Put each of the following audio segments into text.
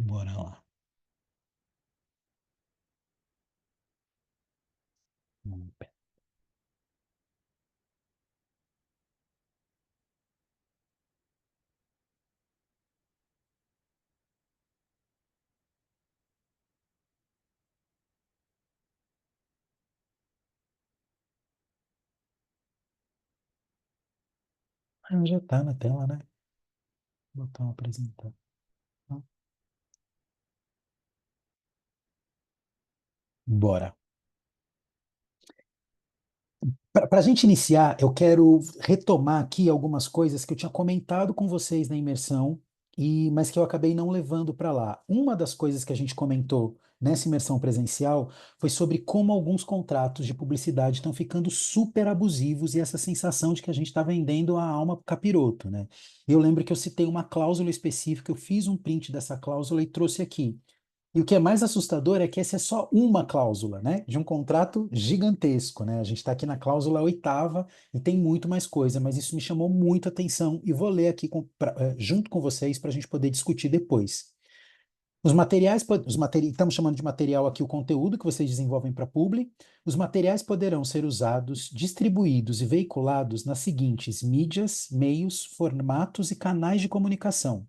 Bora lá. Ah, já tá na tela, né? Botão apresentar. Bora. Para a gente iniciar, eu quero retomar aqui algumas coisas que eu tinha comentado com vocês na imersão, mas que eu acabei não levando para lá. Uma das coisas que a gente comentou nessa imersão presencial foi sobre como alguns contratos de publicidade estão ficando super abusivos e essa sensação de que a gente está vendendo a alma pro capiroto, né? Eu lembro que eu citei uma cláusula específica, eu fiz um print dessa cláusula e trouxe aqui. E o que é mais assustador é que essa é só uma cláusula, né, de um contrato gigantesco, né? A gente está aqui na cláusula oitava e tem muito mais coisa, mas isso me chamou muito a atenção e vou ler aqui junto com vocês para a gente poder discutir depois. Os materiais, estamos chamando de material aqui o conteúdo que vocês desenvolvem para publi. Os materiais poderão ser usados, distribuídos e veiculados nas seguintes mídias, meios, formatos e canais de comunicação: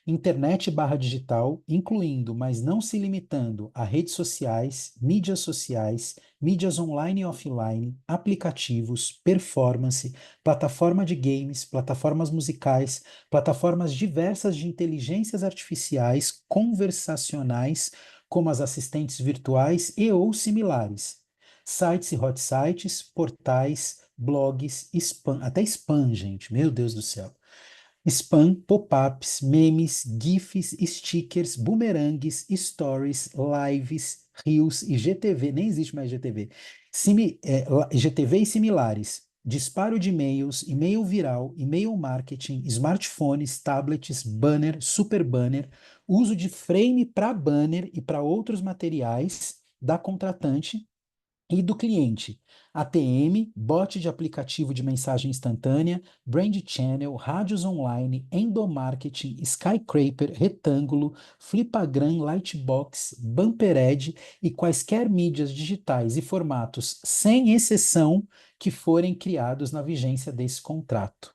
internet barra digital, incluindo, mas não se limitando a redes sociais, mídias online e offline, aplicativos, performance, plataforma de games, plataformas musicais, plataformas diversas de inteligências artificiais conversacionais, como as assistentes virtuais e ou similares, sites e hot sites, portais, blogs, spam, até spam, gente, meu Deus do céu. Spam, pop-ups, memes, GIFs, stickers, boomerangues, stories, lives, reels e GTV, nem existe mais GTV, GTV e similares, disparo de e-mails, e-mail viral, e-mail marketing, smartphones, tablets, banner, super banner, uso de frame para banner e para outros materiais da contratante e do cliente. ATM, bot de aplicativo de mensagem instantânea, brand channel, rádios online, endomarketing, Skycraper, retângulo, flipagram, lightbox, bumper ad e quaisquer mídias digitais e formatos, sem exceção, que forem criados na vigência desse contrato.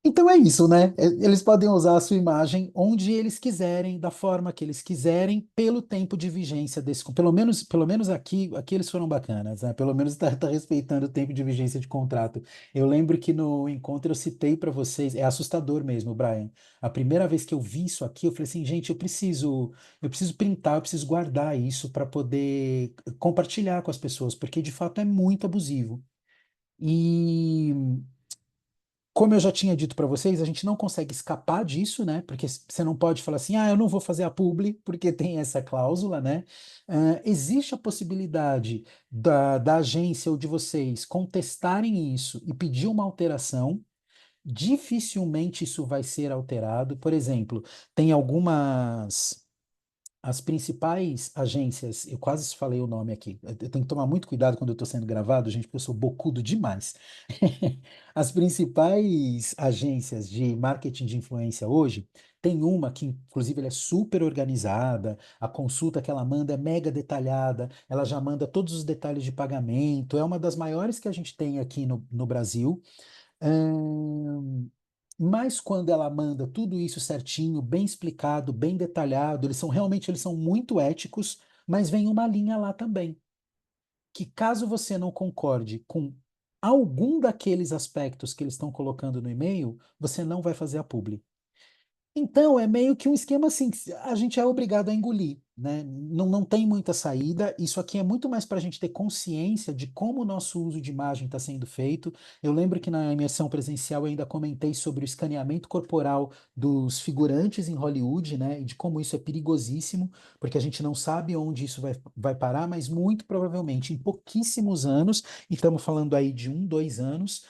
Então é isso, né? Eles podem usar a sua imagem onde eles quiserem, da forma que eles quiserem, pelo tempo de vigência desse. Pelo menos aqui eles foram bacanas, né? Pelo menos tá respeitando o tempo de vigência de contrato. Eu lembro que no encontro eu citei para vocês, é assustador mesmo, Brian. A primeira vez que eu vi isso aqui, eu falei assim, gente, eu preciso printar, eu preciso guardar isso para poder compartilhar com as pessoas, porque de fato é muito abusivo. E como eu já tinha dito para vocês, a gente não consegue escapar disso, né? Porque você não pode falar assim, ah, eu não vou fazer a publi, porque tem essa cláusula, né? Existe a possibilidade da agência ou de vocês contestarem isso e pedir uma alteração. Dificilmente isso vai ser alterado. Por exemplo, tem algumas. As principais agências, eu quase falei o nome aqui, eu tenho que tomar muito cuidado quando eu estou sendo gravado, gente, porque eu sou bocudo demais. As principais agências de marketing de influência hoje, tem uma que, inclusive, ela é super organizada, a consulta que ela manda é mega detalhada, ela já manda todos os detalhes de pagamento, é uma das maiores que a gente tem aqui no Brasil. Ahn, mas quando ela manda tudo isso certinho, bem explicado, bem detalhado, eles são muito éticos, mas vem uma linha lá também, que caso você não concorde com algum daqueles aspectos que eles estão colocando no e-mail, você não vai fazer a publi. Então, é meio que um esquema assim, que a gente é obrigado a engolir, né? Não tem muita saída. Isso aqui é muito mais para a gente ter consciência de como o nosso uso de imagem está sendo feito. Eu lembro que na imersão presencial eu ainda comentei sobre o escaneamento corporal dos figurantes em Hollywood, né? E de como isso é perigosíssimo, porque a gente não sabe onde isso vai parar, mas muito provavelmente em pouquíssimos anos, e estamos falando aí de 1, 2 anos,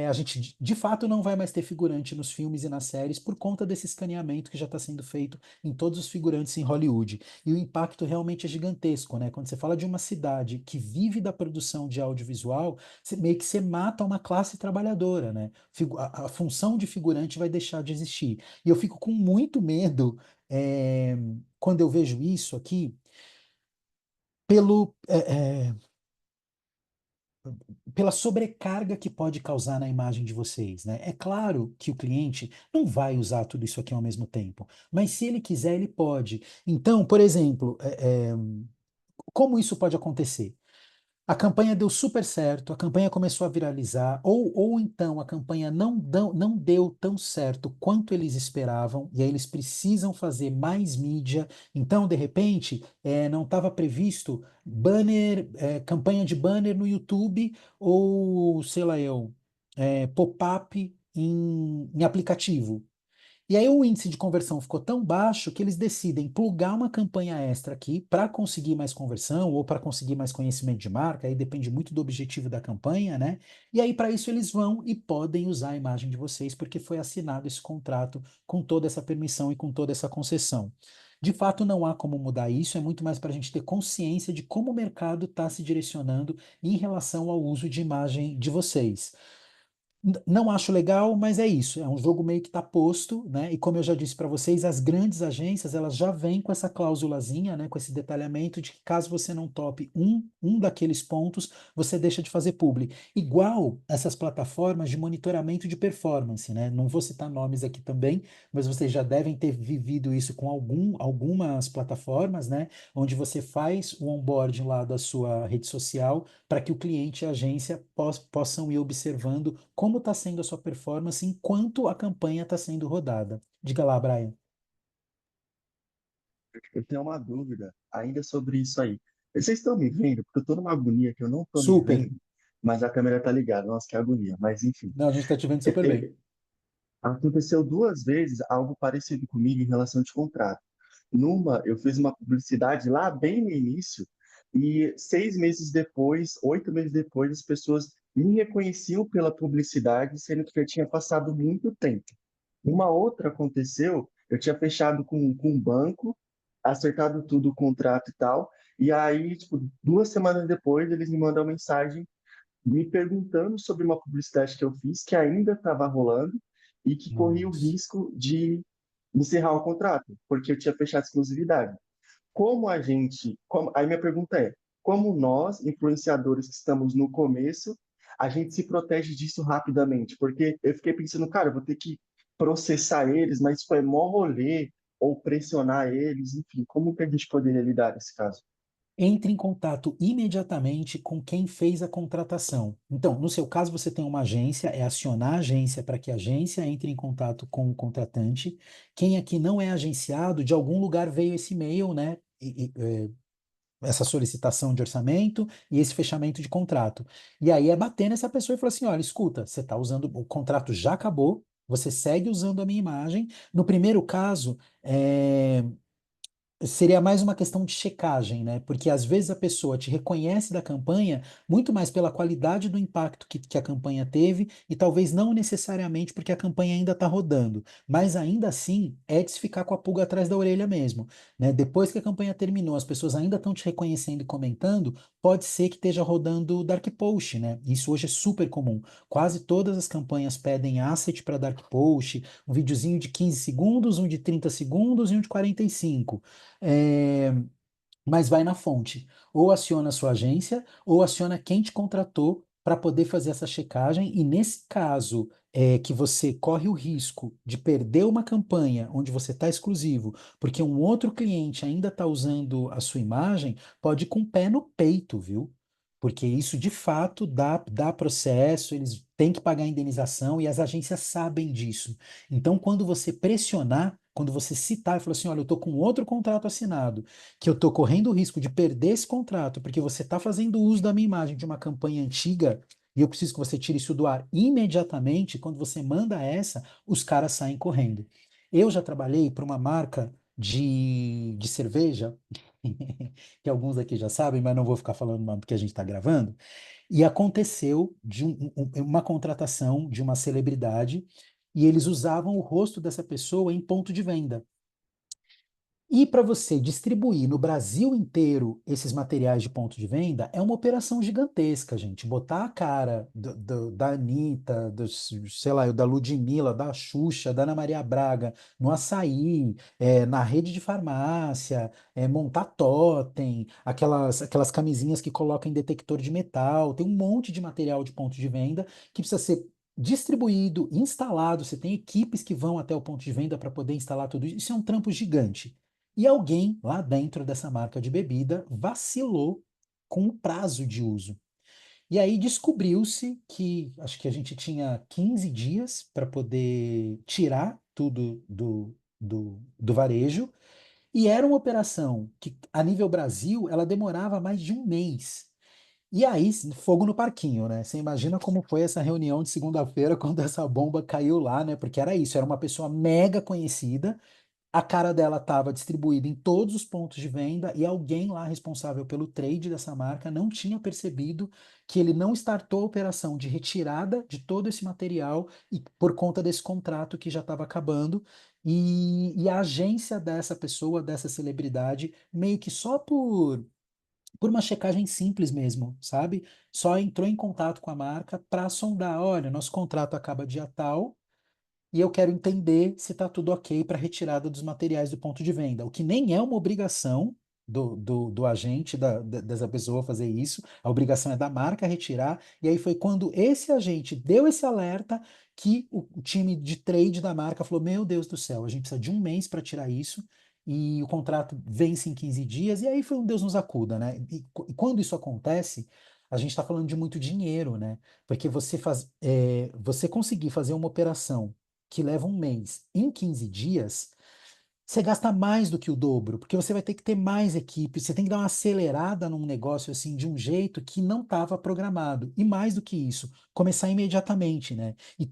a gente de fato não vai mais ter figurante nos filmes e nas séries por conta desse escaneamento que já está sendo feito em todos os figurantes em Hollywood. E o impacto realmente é gigantesco, né? Quando você fala de uma cidade que vive da produção de audiovisual, meio que você mata uma classe trabalhadora, né? A função de figurante vai deixar de existir. E eu fico com muito medo, quando eu vejo isso aqui, pelo, pela sobrecarga que pode causar na imagem de vocês, né? É claro que o cliente não vai usar tudo isso aqui ao mesmo tempo, mas se ele quiser, ele pode. Então, por exemplo, como isso pode acontecer? A campanha deu super certo, a campanha começou a viralizar, ou então a campanha não deu tão certo quanto eles esperavam, e aí eles precisam fazer mais mídia. Então, de repente, não estava previsto banner, campanha de banner no YouTube, ou sei lá eu, pop-up em aplicativo. E aí o índice de conversão ficou tão baixo que eles decidem plugar uma campanha extra aqui para conseguir mais conversão ou para conseguir mais conhecimento de marca, aí depende muito do objetivo da campanha, né? E aí para isso eles vão e podem usar a imagem de vocês porque foi assinado esse contrato com toda essa permissão e com toda essa concessão. De fato, não há como mudar isso, é muito mais para a gente ter consciência de como o mercado está se direcionando em relação ao uso de imagem de vocês. Não acho legal, mas é isso. É um jogo meio que está posto, né? E como eu já disse para vocês, as grandes agências elas já vêm com essa cláusulazinha, né? Com esse detalhamento de que caso você não tope um daqueles pontos, você deixa de fazer publi. Igual essas plataformas de monitoramento de performance, né? Não vou citar nomes aqui também, mas vocês já devem ter vivido isso com algumas plataformas, né? Onde você faz o onboarding lá da sua rede social para que o cliente e a agência possam ir observando como está sendo a sua performance enquanto a campanha está sendo rodada. Diga lá, Brian. Eu tenho uma dúvida ainda sobre isso aí. Vocês estão me vendo? Porque eu estou numa agonia que eu não estou me Super. vendo, mas a câmera está ligada. Nossa, que agonia. Mas enfim. Não, a gente está te vendo É, super bem. Aconteceu duas vezes algo parecido comigo em relação de contrato. Numa, eu fiz uma publicidade lá bem no início, e 6 meses depois, 8 meses depois, as pessoas me reconheciam pela publicidade, sendo que já tinha passado muito tempo. Uma outra aconteceu, eu tinha fechado com um banco, acertado tudo, o contrato e tal, e aí, tipo, 2 semanas depois, eles me mandam uma mensagem me perguntando sobre uma publicidade que eu fiz, que ainda estava rolando, e que corria o Nossa. risco de encerrar o contrato, porque eu tinha fechado exclusividade. Aí minha pergunta é, como nós, influenciadores que estamos no começo, a gente se protege disso rapidamente? Porque eu fiquei pensando, cara, eu vou ter que processar eles, mas foi mó rolê, ou pressionar eles, enfim, como que a gente poderia lidar nesse caso? Entre em contato imediatamente com quem fez a contratação. Então, no seu caso, você tem uma agência, é acionar a agência para que a agência entre em contato com o contratante. Quem aqui não é agenciado, de algum lugar veio esse e-mail, né? Essa solicitação de orçamento e esse fechamento de contrato. E aí é bater nessa pessoa e falar assim: olha, escuta, você está usando, o contrato já acabou, você segue usando a minha imagem. No primeiro caso, seria mais uma questão de checagem, né? Porque às vezes a pessoa te reconhece da campanha muito mais pela qualidade do impacto que a campanha teve e talvez não necessariamente porque a campanha ainda está rodando. Mas ainda assim, é de se ficar com a pulga atrás da orelha mesmo, né? Depois que a campanha terminou, as pessoas ainda estão te reconhecendo e comentando, pode ser que esteja rodando Dark Post, né? Isso hoje é super comum. Quase todas as campanhas pedem asset para Dark Post, um videozinho de 15 segundos, um de 30 segundos e um de 45. É, mas vai na fonte. Ou aciona a sua agência, ou aciona quem te contratou para poder fazer essa checagem. E nesse caso, que você corre o risco de perder uma campanha onde você está exclusivo, porque um outro cliente ainda está usando a sua imagem, pode ir com o pé no peito, viu? Porque isso de fato dá processo, eles têm que pagar a indenização e as agências sabem disso. Então, quando você pressionar, quando você citar e falar assim: olha, eu estou com outro contrato assinado que eu estou correndo o risco de perder esse contrato, porque você está fazendo uso da minha imagem de uma campanha antiga, e eu preciso que você tire isso do ar imediatamente, quando você manda essa, os caras saem correndo. Eu já trabalhei para uma marca de cerveja, que alguns aqui já sabem, mas não vou ficar falando nome porque a gente está gravando. E aconteceu de uma contratação de uma celebridade e eles usavam o rosto dessa pessoa em ponto de venda. E para você distribuir no Brasil inteiro esses materiais de ponto de venda é uma operação gigantesca, gente. Botar a cara da Anitta, sei lá, da Ludmilla, da Xuxa, da Ana Maria Braga no Açaí, na rede de farmácia, montar totem, aquelas camisinhas que colocam em detector de metal. Tem um monte de material de ponto de venda que precisa ser distribuído, instalado. Você tem equipes que vão até o ponto de venda para poder instalar tudo isso. Isso é um trampo gigante. E alguém lá dentro dessa marca de bebida vacilou com o prazo de uso. E aí descobriu-se que acho que a gente tinha 15 dias para poder tirar tudo do varejo. E era uma operação que, a nível Brasil, ela demorava mais de um mês. E aí, fogo no parquinho, né? Você imagina como foi essa reunião de segunda-feira quando essa bomba caiu lá, né? Porque era isso, era uma pessoa mega conhecida, a cara dela estava distribuída em todos os pontos de venda e alguém lá responsável pelo trade dessa marca não tinha percebido que ele não startou a operação de retirada de todo esse material e por conta desse contrato que já estava acabando. E a agência dessa pessoa, dessa celebridade, meio que só por uma checagem simples mesmo, sabe? Só entrou em contato com a marca para sondar, olha, nosso contrato acaba dia tal e eu quero entender se está tudo ok para retirada dos materiais do ponto de venda, o que nem é uma obrigação do agente, dessa pessoa fazer isso, a obrigação é da marca retirar, e aí foi quando esse agente deu esse alerta que o time de trade da marca falou, meu Deus do céu, a gente precisa de um mês para tirar isso, e o contrato vence em 15 dias, e aí foi um Deus nos acuda, né? E quando isso acontece, a gente está falando de muito dinheiro, né? Porque você conseguir fazer uma operação que leva um mês em 15 dias, você gasta mais do que o dobro, porque você vai ter que ter mais equipe, você tem que dar uma acelerada num negócio assim de um jeito que não estava programado. E mais do que isso, começar imediatamente, né? E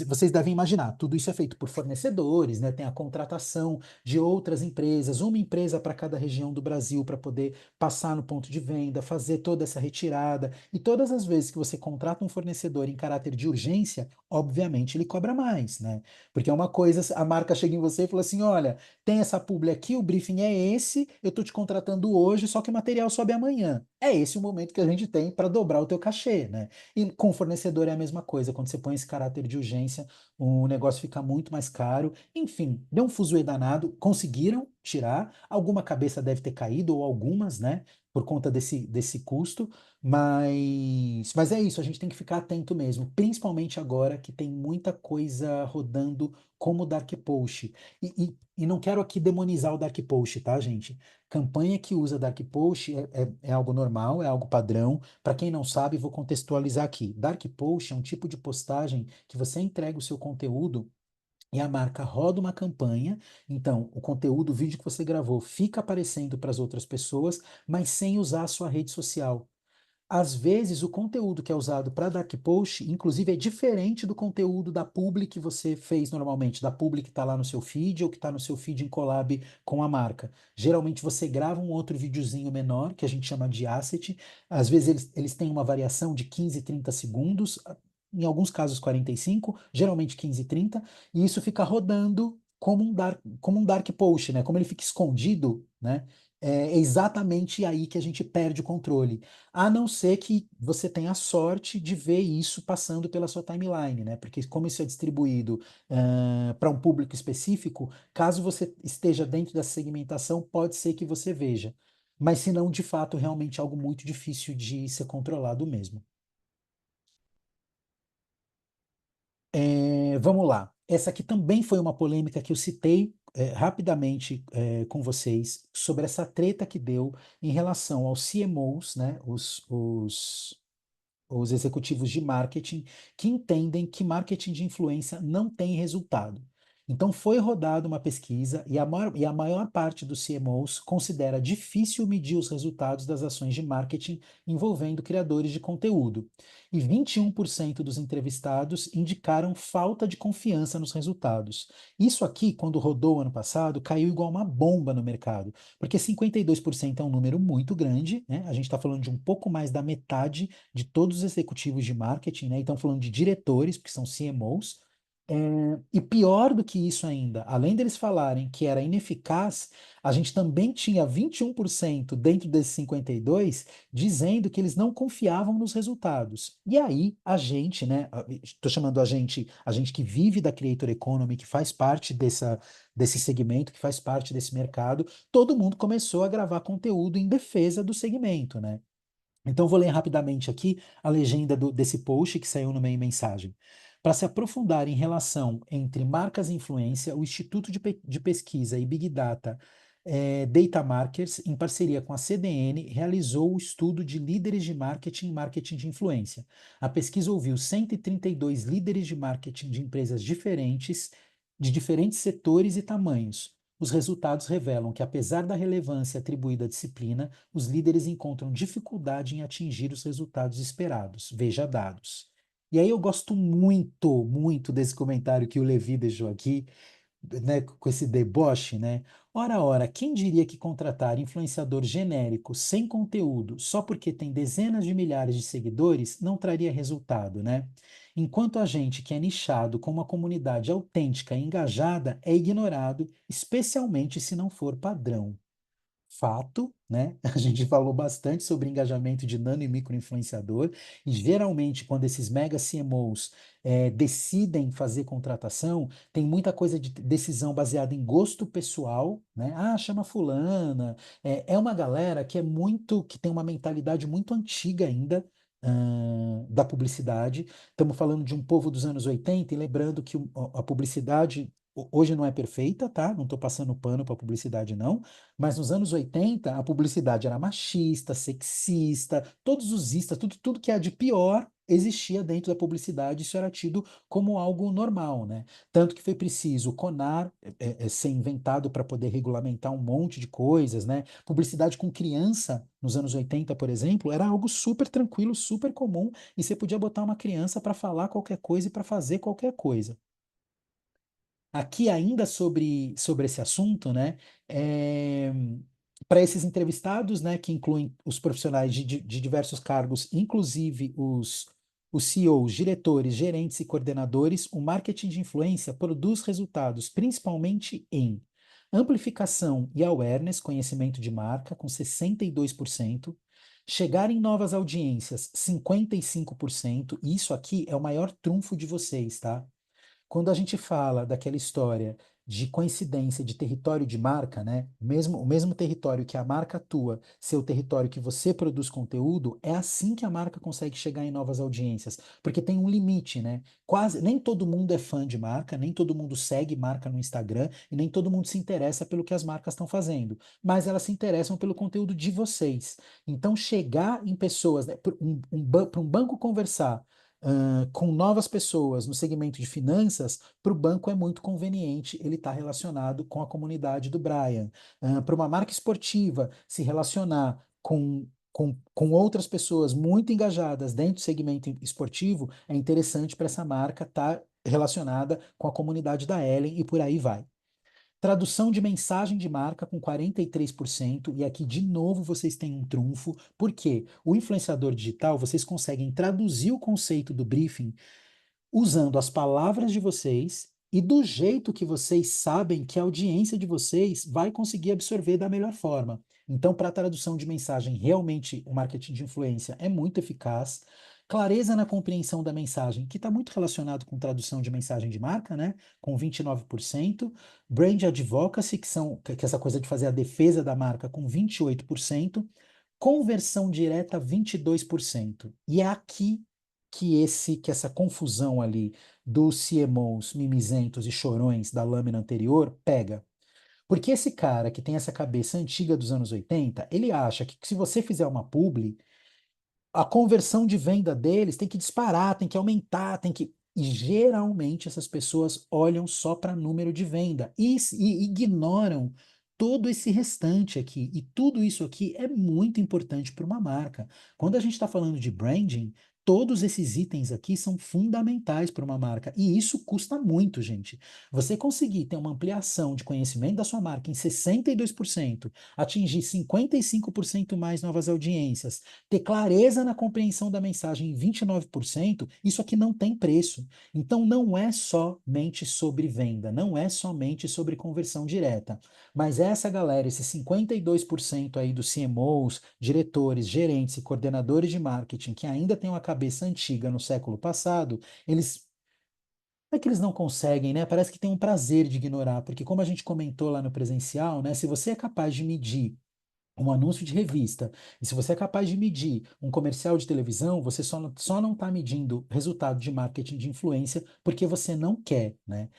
vocês devem imaginar, tudo isso é feito por fornecedores, né? Tem a contratação de outras empresas, uma empresa para cada região do Brasil para poder passar no ponto de venda, fazer toda essa retirada. E todas as vezes que você contrata um fornecedor em caráter de urgência, obviamente ele cobra mais, né? Porque é uma coisa, a marca chega em você e fala assim: olha, tem essa publi aqui, o briefing é esse, eu estou te contratando hoje, só que o material sobe amanhã. É esse o momento que a gente tem para dobrar o teu cachê, né? E com o fornecedor é a mesma coisa, quando você põe esse caráter de urgência, o negócio fica muito mais caro. Enfim, deu um fuzuê danado, conseguiram tirar, alguma cabeça deve ter caído, ou algumas, né? Por conta desse custo, mas é isso, a gente tem que ficar atento mesmo, principalmente agora que tem muita coisa rodando como Dark Post. E não quero aqui demonizar o Dark Post, tá, gente? Campanha que usa Dark Post é algo normal, é algo padrão. Para quem não sabe, vou contextualizar aqui. Dark Post é um tipo de postagem que você entrega o seu conteúdo e a marca roda uma campanha, então o conteúdo, o vídeo que você gravou fica aparecendo para as outras pessoas, mas sem usar a sua rede social. Às vezes, o conteúdo que é usado para Dark Post, inclusive, é diferente do conteúdo da publi que você fez normalmente, da publi que está lá no seu feed ou que está no seu feed em collab com a marca. Geralmente, você grava um outro videozinho menor, que a gente chama de asset. Às vezes, eles têm uma variação de 15, 30 segundos, em alguns casos 45, geralmente 15, 30, e isso fica rodando como um dark post, né? Como ele fica escondido, né? É exatamente aí que a gente perde o controle. A não ser que você tenha a sorte de ver isso passando pela sua timeline, né? Porque como isso é distribuído para um público específico, caso você esteja dentro dessa segmentação, pode ser que você veja. Mas se não, de fato, realmente é algo muito difícil de ser controlado mesmo. Vamos lá. Essa aqui também foi uma polêmica que eu citei rapidamente com vocês sobre essa treta que deu em relação aos CMOs, né? Os executivos de marketing que entendem que marketing de influência não tem resultado. Então foi rodada uma pesquisa e a maior parte dos CMOs considera difícil medir os resultados das ações de marketing envolvendo criadores de conteúdo. E 21% dos entrevistados indicaram falta de confiança nos resultados. Isso aqui, quando rodou ano passado, caiu igual uma bomba no mercado, porque 52% é um número muito grande, né? A gente está falando de um pouco mais da metade de todos os executivos de marketing, né? Então, falando de diretores, porque são CMOs. E pior do que isso ainda, além deles falarem que era ineficaz, a gente também tinha 21% dentro desses 52% dizendo que eles não confiavam nos resultados. E aí a gente, né, estou chamando a gente que vive da Creator Economy, que faz parte desse segmento, que faz parte desse mercado, todo mundo começou a gravar conteúdo em defesa do segmento, né? Então, vou ler rapidamente aqui a legenda desse post que saiu no meio mensagem. Para se aprofundar em relação entre marcas e influência, o Instituto de Pesquisa e Big Data Data Markers, em parceria com a CDN, realizou o estudo de líderes de marketing e marketing de influência. A pesquisa ouviu 132 líderes de marketing de empresas diferentes, de diferentes setores e tamanhos. Os resultados revelam que, apesar da relevância atribuída à disciplina, os líderes encontram dificuldade em atingir os resultados esperados. Veja dados. E aí eu gosto muito, muito desse comentário que o Levi deixou aqui, né, com esse deboche, né? Ora, quem diria que contratar influenciador genérico sem conteúdo só porque tem dezenas de milhares de seguidores não traria resultado, né? Enquanto a gente que é nichado com uma comunidade autêntica e engajada é ignorado, especialmente se não for padrão. Fato, né? A gente falou bastante sobre engajamento de nano e micro influenciador, e geralmente, quando esses mega CMOs decidem fazer contratação, tem muita coisa de decisão baseada em gosto pessoal, né? Ah, chama fulana. É uma galera que é muito, que tem uma mentalidade muito antiga ainda. Da publicidade. Estamos falando de um povo dos anos 80 e lembrando que a publicidade hoje não é perfeita, tá? Não estou passando pano para a publicidade, não, mas nos anos 80, a publicidade era machista, sexista, todos os istas, tudo que há de pior existia dentro da publicidade, isso era tido como algo normal, né? Tanto que foi preciso o CONAR ser inventado para poder regulamentar um monte de coisas, né? Publicidade com criança, nos anos 80, por exemplo, era algo super tranquilo, super comum, e você podia botar uma criança para falar qualquer coisa e para fazer qualquer coisa. Aqui ainda sobre esse assunto, né, para esses entrevistados, né, que incluem os profissionais de diversos cargos, inclusive os CEOs, diretores, gerentes e coordenadores, o marketing de influência produz resultados principalmente em amplificação e awareness, conhecimento de marca, com 62%, chegar em novas audiências, 55%, e isso aqui é o maior trunfo de vocês, tá? Quando a gente fala daquela história de coincidência de território de marca, né? O mesmo território que a marca atua, ser o território que você produz conteúdo, é assim que a marca consegue chegar em novas audiências, porque tem um limite, né? Quase nem todo mundo é fã de marca, nem todo mundo segue marca no Instagram e nem todo mundo se interessa pelo que as marcas estão fazendo, mas elas se interessam pelo conteúdo de vocês. Então, chegar em pessoas, né, para um banco conversar com novas pessoas no segmento de finanças, para o banco é muito conveniente ele estar relacionado com a comunidade do Brian. Para uma marca esportiva se relacionar com outras pessoas muito engajadas dentro do segmento esportivo, é interessante para essa marca estar relacionada com a comunidade da Ellen e por aí vai. Tradução de mensagem de marca com 43%, e aqui de novo vocês têm um trunfo, porque o influenciador digital, vocês conseguem traduzir o conceito do briefing usando as palavras de vocês e do jeito que vocês sabem que a audiência de vocês vai conseguir absorver da melhor forma. Então, para a tradução de mensagem, realmente o marketing de influência é muito eficaz. Clareza na compreensão da mensagem, que está muito relacionado com tradução de mensagem de marca, né? Com 29%. Brand advocacy, que é essa coisa de fazer a defesa da marca, com 28%. Conversão direta, 22%. E é aqui que essa confusão ali dos CMOs mimizentos e chorões da lâmina anterior pega. Porque esse cara que tem essa cabeça antiga dos anos 80, ele acha que se você fizer uma publi, a conversão de venda deles tem que disparar, tem que aumentar, tem que. E geralmente essas pessoas olham só para número de venda e ignoram todo esse restante aqui. E tudo isso aqui é muito importante para uma marca. Quando a gente está falando de branding, todos esses itens aqui são fundamentais para uma marca. E isso custa muito, gente. Você conseguir ter uma ampliação de conhecimento da sua marca em 62%, atingir 55% mais novas audiências, ter clareza na compreensão da mensagem em 29%, isso aqui não tem preço. Então, não é somente sobre venda, não é somente sobre conversão direta, mas essa galera, esses 52% aí dos CMOs, diretores, gerentes e coordenadores de marketing que ainda têm uma cabeça antiga no século passado, eles não é que eles não conseguem, né? Parece que tem um prazer de ignorar, porque como a gente comentou lá no presencial, né? Se você é capaz de medir um anúncio de revista, e se você é capaz de medir um comercial de televisão, você só não está medindo resultado de marketing de influência porque você não quer, né?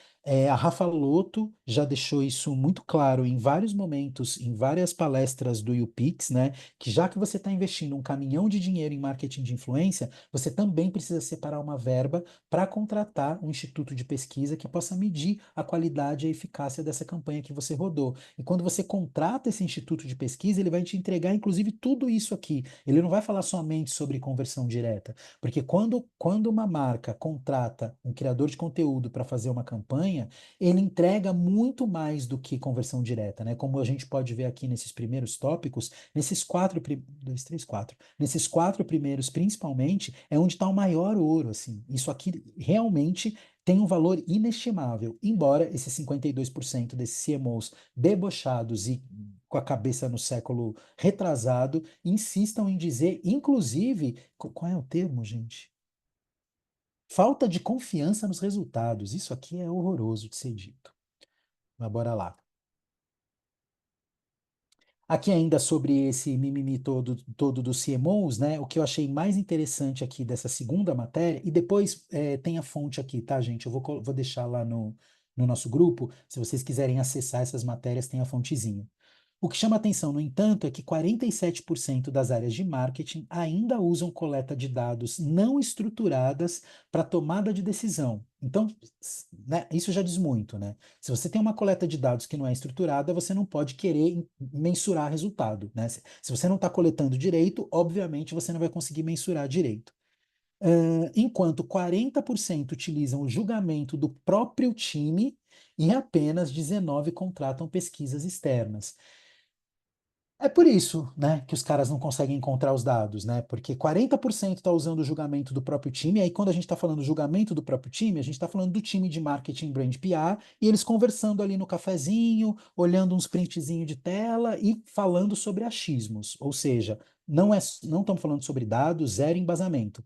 A Rafa Lotto já deixou isso muito claro em vários momentos, em várias palestras do YouPix, né? Que já que você está investindo um caminhão de dinheiro em marketing de influência, você também precisa separar uma verba para contratar um instituto de pesquisa que possa medir a qualidade e a eficácia dessa campanha que você rodou. E quando você contrata esse instituto de pesquisa, ele vai te entregar, inclusive, tudo isso aqui. Ele não vai falar somente sobre conversão direta, porque quando uma marca contrata um criador de conteúdo para fazer uma campanha, ele entrega muito mais do que conversão direta, né? Como a gente pode ver aqui nesses primeiros tópicos, nesses quatro, dois, três, quatro, nesses quatro primeiros, principalmente, é onde está o maior ouro, assim. Isso aqui realmente tem um valor inestimável, embora esses 52% desses CMOs debochados e com a cabeça no século retrasado insistam em dizer, inclusive, qual é o termo, gente? Falta de confiança nos resultados. Isso aqui é horroroso de ser dito. Mas bora lá. Aqui ainda sobre esse mimimi todo dos CMOs, né? O que eu achei mais interessante aqui dessa segunda matéria, e depois tem a fonte aqui, tá, gente? Eu vou deixar lá no nosso grupo. Se vocês quiserem acessar essas matérias, tem a fontezinha. O que chama atenção, no entanto, é que 47% das áreas de marketing ainda usam coleta de dados não estruturadas para tomada de decisão. Então, né, isso já diz muito, né? Se você tem uma coleta de dados que não é estruturada, você não pode querer mensurar resultado, né? Se você não está coletando direito, obviamente você não vai conseguir mensurar direito. Enquanto 40% utilizam o julgamento do próprio time e apenas 19% contratam pesquisas externas. É por isso, né, que os caras não conseguem encontrar os dados, né? Porque 40% está usando o julgamento do próprio time, e aí quando a gente está falando julgamento do próprio time, a gente está falando do time de marketing, brand PR, e eles conversando ali no cafezinho, olhando uns printzinhos de tela e falando sobre achismos, ou seja, não estamos falando sobre dados, zero embasamento.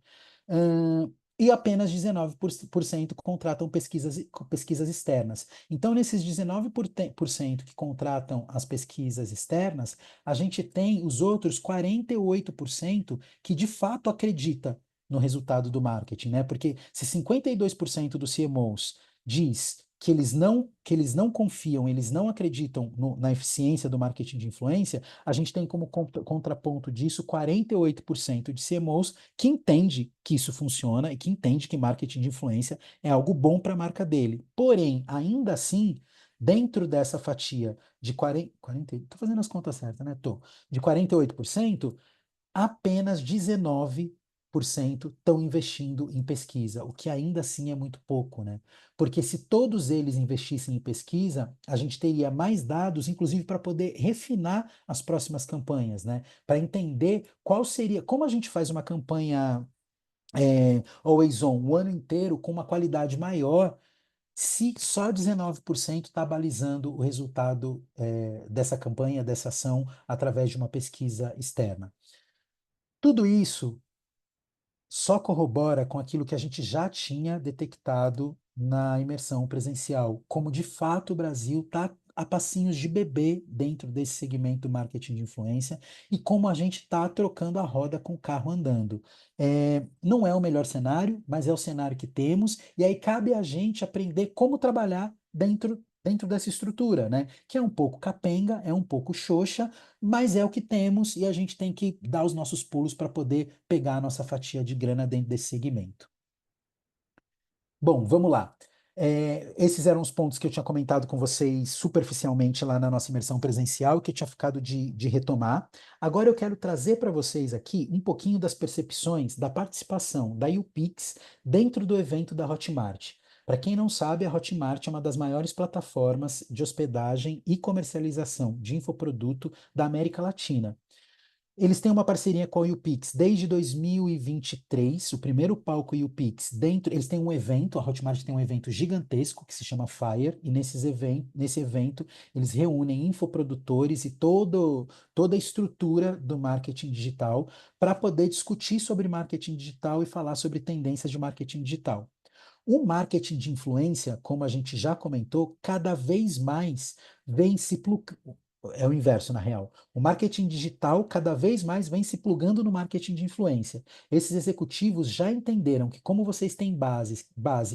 E apenas 19% contratam pesquisas externas. Então, nesses 19% que contratam as pesquisas externas, a gente tem os outros 48% que de fato acredita no resultado do marketing, né? Porque se 52% dos CMOs diz que eles não confiam, eles não acreditam na eficiência do marketing de influência, a gente tem como contraponto disso 48% de CMOs que entende que isso funciona e que entende que marketing de influência é algo bom para a marca dele. Porém, ainda assim, dentro dessa fatia de 40, tô fazendo as contas certas, né? Tô. De 48%, apenas 19% estão investindo em pesquisa, o que ainda assim é muito pouco, né? Porque se todos eles investissem em pesquisa, a gente teria mais dados, inclusive para poder refinar as próximas campanhas, né? Para entender qual seria, como a gente faz uma campanha always on o ano inteiro com uma qualidade maior se só 19% está balizando o resultado dessa campanha, dessa ação, através de uma pesquisa externa. Tudo isso só corrobora com aquilo que a gente já tinha detectado na imersão presencial, como de fato o Brasil está a passinhos de bebê dentro desse segmento marketing de influência e como a gente está trocando a roda com o carro andando. Não é o melhor cenário, mas é o cenário que temos, e aí cabe a gente aprender como trabalhar dentro dessa estrutura, né? Que é um pouco capenga, é um pouco xoxa, mas é o que temos e a gente tem que dar os nossos pulos para poder pegar a nossa fatia de grana dentro desse segmento. Bom, vamos lá. Esses eram os pontos que eu tinha comentado com vocês superficialmente lá na nossa imersão presencial, que eu tinha ficado de retomar. Agora eu quero trazer para vocês aqui um pouquinho das percepções da participação da YouPix dentro do evento da Hotmart. Para quem não sabe, a Hotmart é uma das maiores plataformas de hospedagem e comercialização de infoproduto da América Latina. Eles têm uma parceria com a YouPix desde 2023, o primeiro palco YouPix dentro, eles têm um evento, a Hotmart tem um evento gigantesco que se chama Fire, e nesse evento eles reúnem infoprodutores e toda a estrutura do marketing digital para poder discutir sobre marketing digital e falar sobre tendências de marketing digital. O marketing de influência, como a gente já comentou, cada vez mais vem se é o inverso, na real. O marketing digital cada vez mais vem se plugando no marketing de influência. Esses executivos já entenderam que, como vocês têm base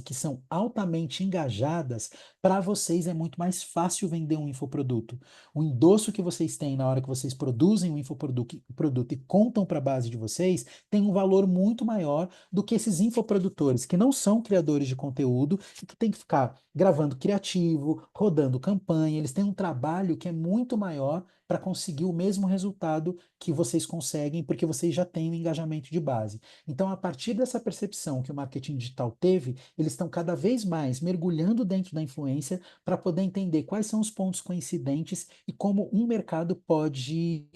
que são altamente engajadas, para vocês é muito mais fácil vender um infoproduto. O endosso que vocês têm na hora que vocês produzem um infoproduto e contam para a base de vocês tem um valor muito maior do que esses infoprodutores que não são criadores de conteúdo e que tem que ficar gravando criativo, rodando campanha. Eles têm um trabalho que é muito maior para conseguir o mesmo resultado que vocês conseguem, porque vocês já têm o engajamento de base. Então, a partir dessa percepção que o marketing digital teve, eles estão cada vez mais mergulhando dentro da influência para poder entender quais são os pontos coincidentes e como um mercado pode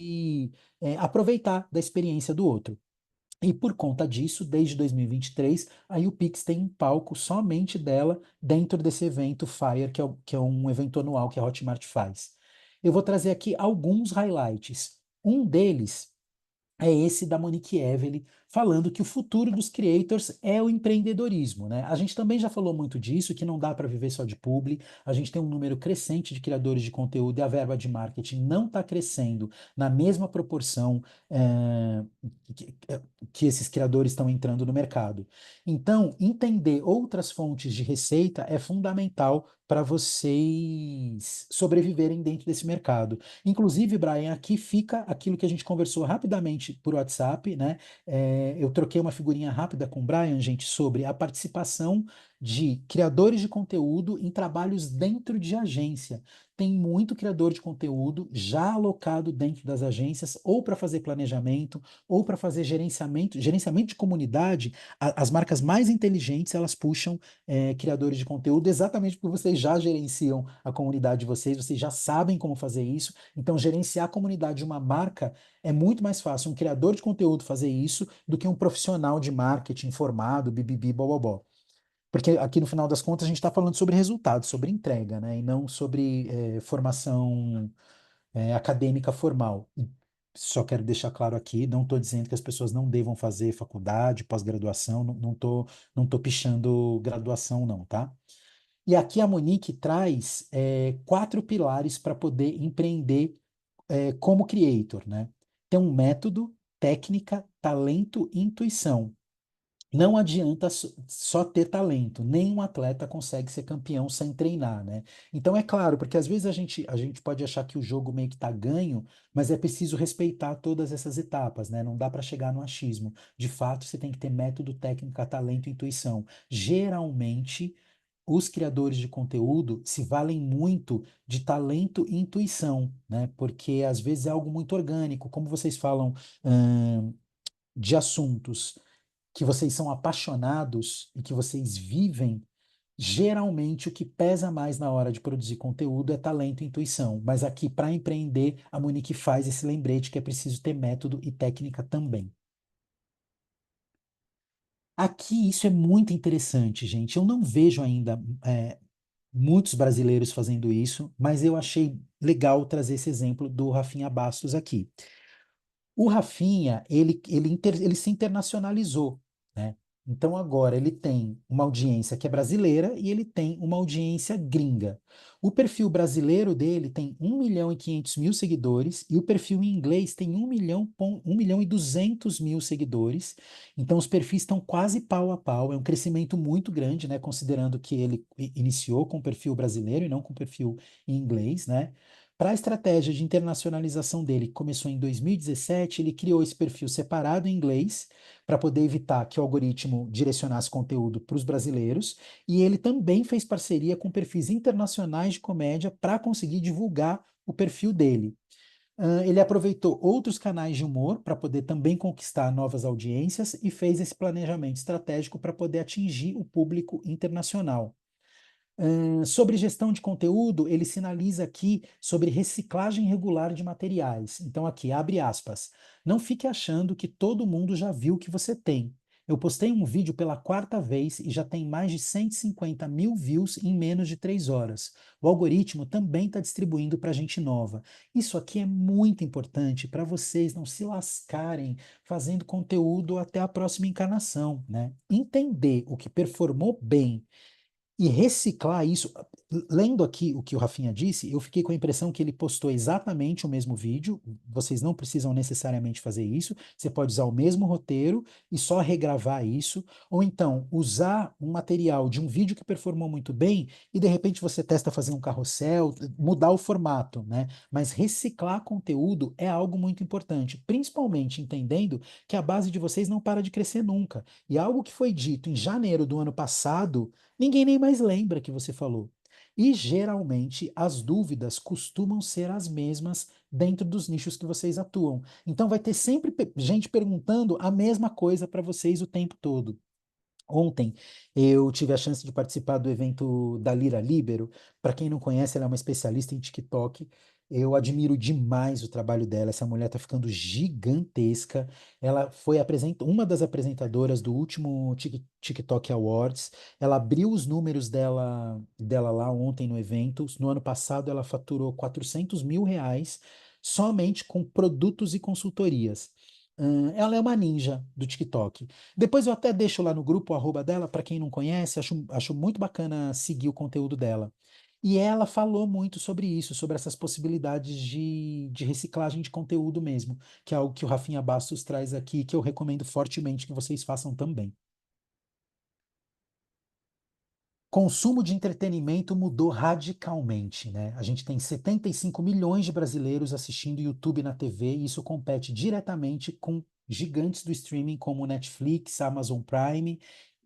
aproveitar da experiência do outro. E por conta disso, desde 2023, a YouPix tem um palco somente dela dentro desse evento Fire, que é um evento anual que a Hotmart faz. Eu vou trazer aqui alguns highlights. Um deles é esse da Monique Evely, falando que o futuro dos creators é o empreendedorismo, né? A gente também já falou muito disso, que não dá para viver só de publi, a gente tem um número crescente de criadores de conteúdo e a verba de marketing não está crescendo na mesma proporção que, que esses criadores estão entrando no mercado. Então, entender outras fontes de receita é fundamental para vocês sobreviverem dentro desse mercado. Inclusive, Brian, aqui fica aquilo que a gente conversou rapidamente por WhatsApp, né? Eu troquei uma figurinha rápida com o Brian, gente, sobre a participação de criadores de conteúdo em trabalhos dentro de agência. Tem muito criador de conteúdo já alocado dentro das agências, ou para fazer planejamento, ou para fazer gerenciamento de comunidade. As marcas mais inteligentes, elas puxam criadores de conteúdo exatamente porque vocês já gerenciam a comunidade de vocês já sabem como fazer isso. Então, gerenciar a comunidade de uma marca é muito mais fácil um criador de conteúdo fazer isso do que um profissional de marketing formado, bibibi, bobobó. Porque aqui no final das contas a gente está falando sobre resultados, sobre entrega, né? E não sobre formação acadêmica formal. E só quero deixar claro aqui, não estou dizendo que as pessoas não devam fazer faculdade, pós-graduação, não tô pichando graduação, não, tá? E aqui a Monique traz quatro pilares para poder empreender como creator, né? Tem um método, técnica, talento e intuição. Não adianta só ter talento, nenhum atleta consegue ser campeão sem treinar, né? Então é claro, porque às vezes a gente pode achar que o jogo meio que está ganho, mas é preciso respeitar todas essas etapas, né? Não dá para chegar no achismo. De fato, você tem que ter método, técnica, talento e intuição. Geralmente, os criadores de conteúdo se valem muito de talento e intuição, né? Porque às vezes é algo muito orgânico, como vocês falam, de assuntos que vocês são apaixonados e que vocês vivem, geralmente o que pesa mais na hora de produzir conteúdo é talento e intuição. Mas aqui, para empreender, a Monique faz esse lembrete que é preciso ter método e técnica também. Aqui isso é muito interessante, gente. Eu não vejo ainda muitos brasileiros fazendo isso, mas eu achei legal trazer esse exemplo do Rafinha Bastos aqui. O Rafinha, ele se internacionalizou, né? Então agora ele tem uma audiência que é brasileira e ele tem uma audiência gringa. O perfil brasileiro dele tem 1.500.000 seguidores e o perfil em inglês tem 1.200.000 seguidores. Então os perfis estão quase pau a pau. É um crescimento muito grande, né? Considerando que ele iniciou com o perfil brasileiro e não com o perfil em inglês, né? Para a estratégia de internacionalização dele, que começou em 2017, ele criou esse perfil separado em inglês, para poder evitar que o algoritmo direcionasse conteúdo para os brasileiros, e ele também fez parceria com perfis internacionais de comédia para conseguir divulgar o perfil dele. Ele aproveitou outros canais de humor para poder também conquistar novas audiências e fez esse planejamento estratégico para poder atingir o público internacional. Sobre gestão de conteúdo, ele sinaliza aqui sobre reciclagem regular de materiais. Então, aqui, abre aspas. Não fique achando que todo mundo já viu o que você tem. Eu postei um vídeo pela quarta vez e já tem mais de 150 mil views em menos de 3 horas. O algoritmo também está distribuindo para gente nova. Isso aqui é muito importante para vocês não se lascarem fazendo conteúdo até a próxima encarnação, né? Entender o que performou bem e reciclar isso. Lendo aqui o que o Rafinha disse, eu fiquei com a impressão que ele postou exatamente o mesmo vídeo. Vocês não precisam necessariamente fazer isso. Você pode usar o mesmo roteiro e só regravar isso. Ou então usar um material de um vídeo que performou muito bem e de repente você testa fazer um carrossel, mudar o formato, né? Mas reciclar conteúdo é algo muito importante, principalmente entendendo que a base de vocês não para de crescer nunca. E algo que foi dito em janeiro do ano passado. Ninguém nem mais lembra que você falou. E geralmente as dúvidas costumam ser as mesmas dentro dos nichos que vocês atuam. Então vai ter sempre gente perguntando a mesma coisa para vocês o tempo todo. Ontem eu tive a chance de participar do evento da Lira Libero. Para quem não conhece, ela é uma especialista em TikTok. Eu admiro demais o trabalho dela. Essa mulher está ficando gigantesca. Ela foi uma das apresentadoras do último TikTok Awards. Ela abriu os números dela lá ontem no evento. No ano passado, ela faturou 400 mil reais somente com produtos e consultorias. Ela é uma ninja do TikTok. Depois eu até deixo lá no grupo o arroba dela, para quem não conhece, acho muito bacana seguir o conteúdo dela. E ela falou muito sobre isso, sobre essas possibilidades de reciclagem de conteúdo mesmo, que é algo que o Rafinha Bastos traz aqui, que eu recomendo fortemente que vocês façam também. Consumo de entretenimento mudou radicalmente, né? A gente tem 75 milhões de brasileiros assistindo YouTube na TV e isso compete diretamente com gigantes do streaming como Netflix, Amazon Prime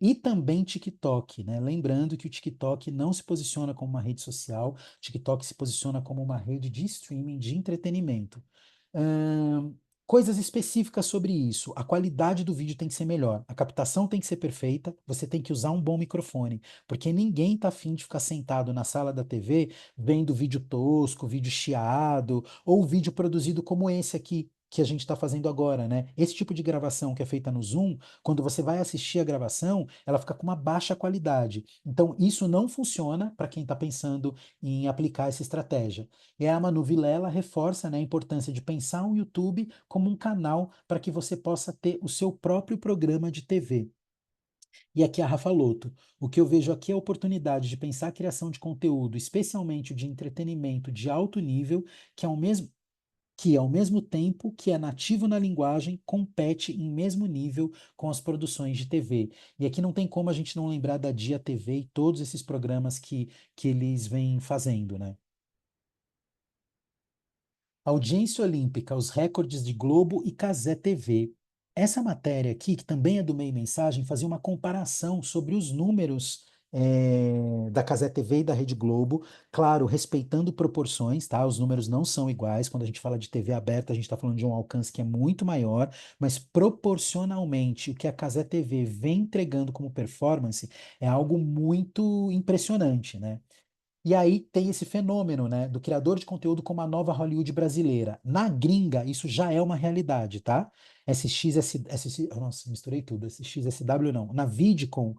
e também TikTok, né? Lembrando que o TikTok não se posiciona como uma rede social, o TikTok se posiciona como uma rede de streaming de entretenimento. Ahn, Coisas específicas sobre isso. A qualidade do vídeo tem que ser melhor, a captação tem que ser perfeita, você tem que usar um bom microfone. Porque ninguém tá afim de ficar sentado na sala da TV vendo vídeo tosco, vídeo chiado, ou vídeo produzido como esse aqui que a gente está fazendo agora, né? Esse tipo de gravação que é feita no Zoom, quando você vai assistir a gravação, ela fica com uma baixa qualidade. Então, isso não funciona para quem está pensando em aplicar essa estratégia. E a Manu Vilela reforça, né, a importância de pensar o YouTube como um canal para que você possa ter o seu próprio programa de TV. E aqui a Rafa Loto. O que eu vejo aqui é a oportunidade de pensar a criação de conteúdo, especialmente o de entretenimento de alto nível, que ao mesmo tempo que é nativo na linguagem, compete em mesmo nível com as produções de TV. E aqui não tem como a gente não lembrar da Dia TV e todos esses programas que eles vêm fazendo, né? Audiência Olímpica, os recordes de Globo e Cazé TV. Essa matéria aqui, que também é do Meio Mensagem, fazia uma comparação sobre os números da Cazé TV e da Rede Globo, claro, respeitando proporções, tá? Os números não são iguais. Quando a gente fala de TV aberta, a gente está falando de um alcance que é muito maior, mas proporcionalmente o que a Cazé TV vem entregando como performance é algo muito impressionante, né? E aí tem esse fenômeno, né, do criador de conteúdo como a nova Hollywood brasileira. Na gringa, isso já é uma realidade, tá? Nossa, misturei tudo. SXSW não. Na Vidcon,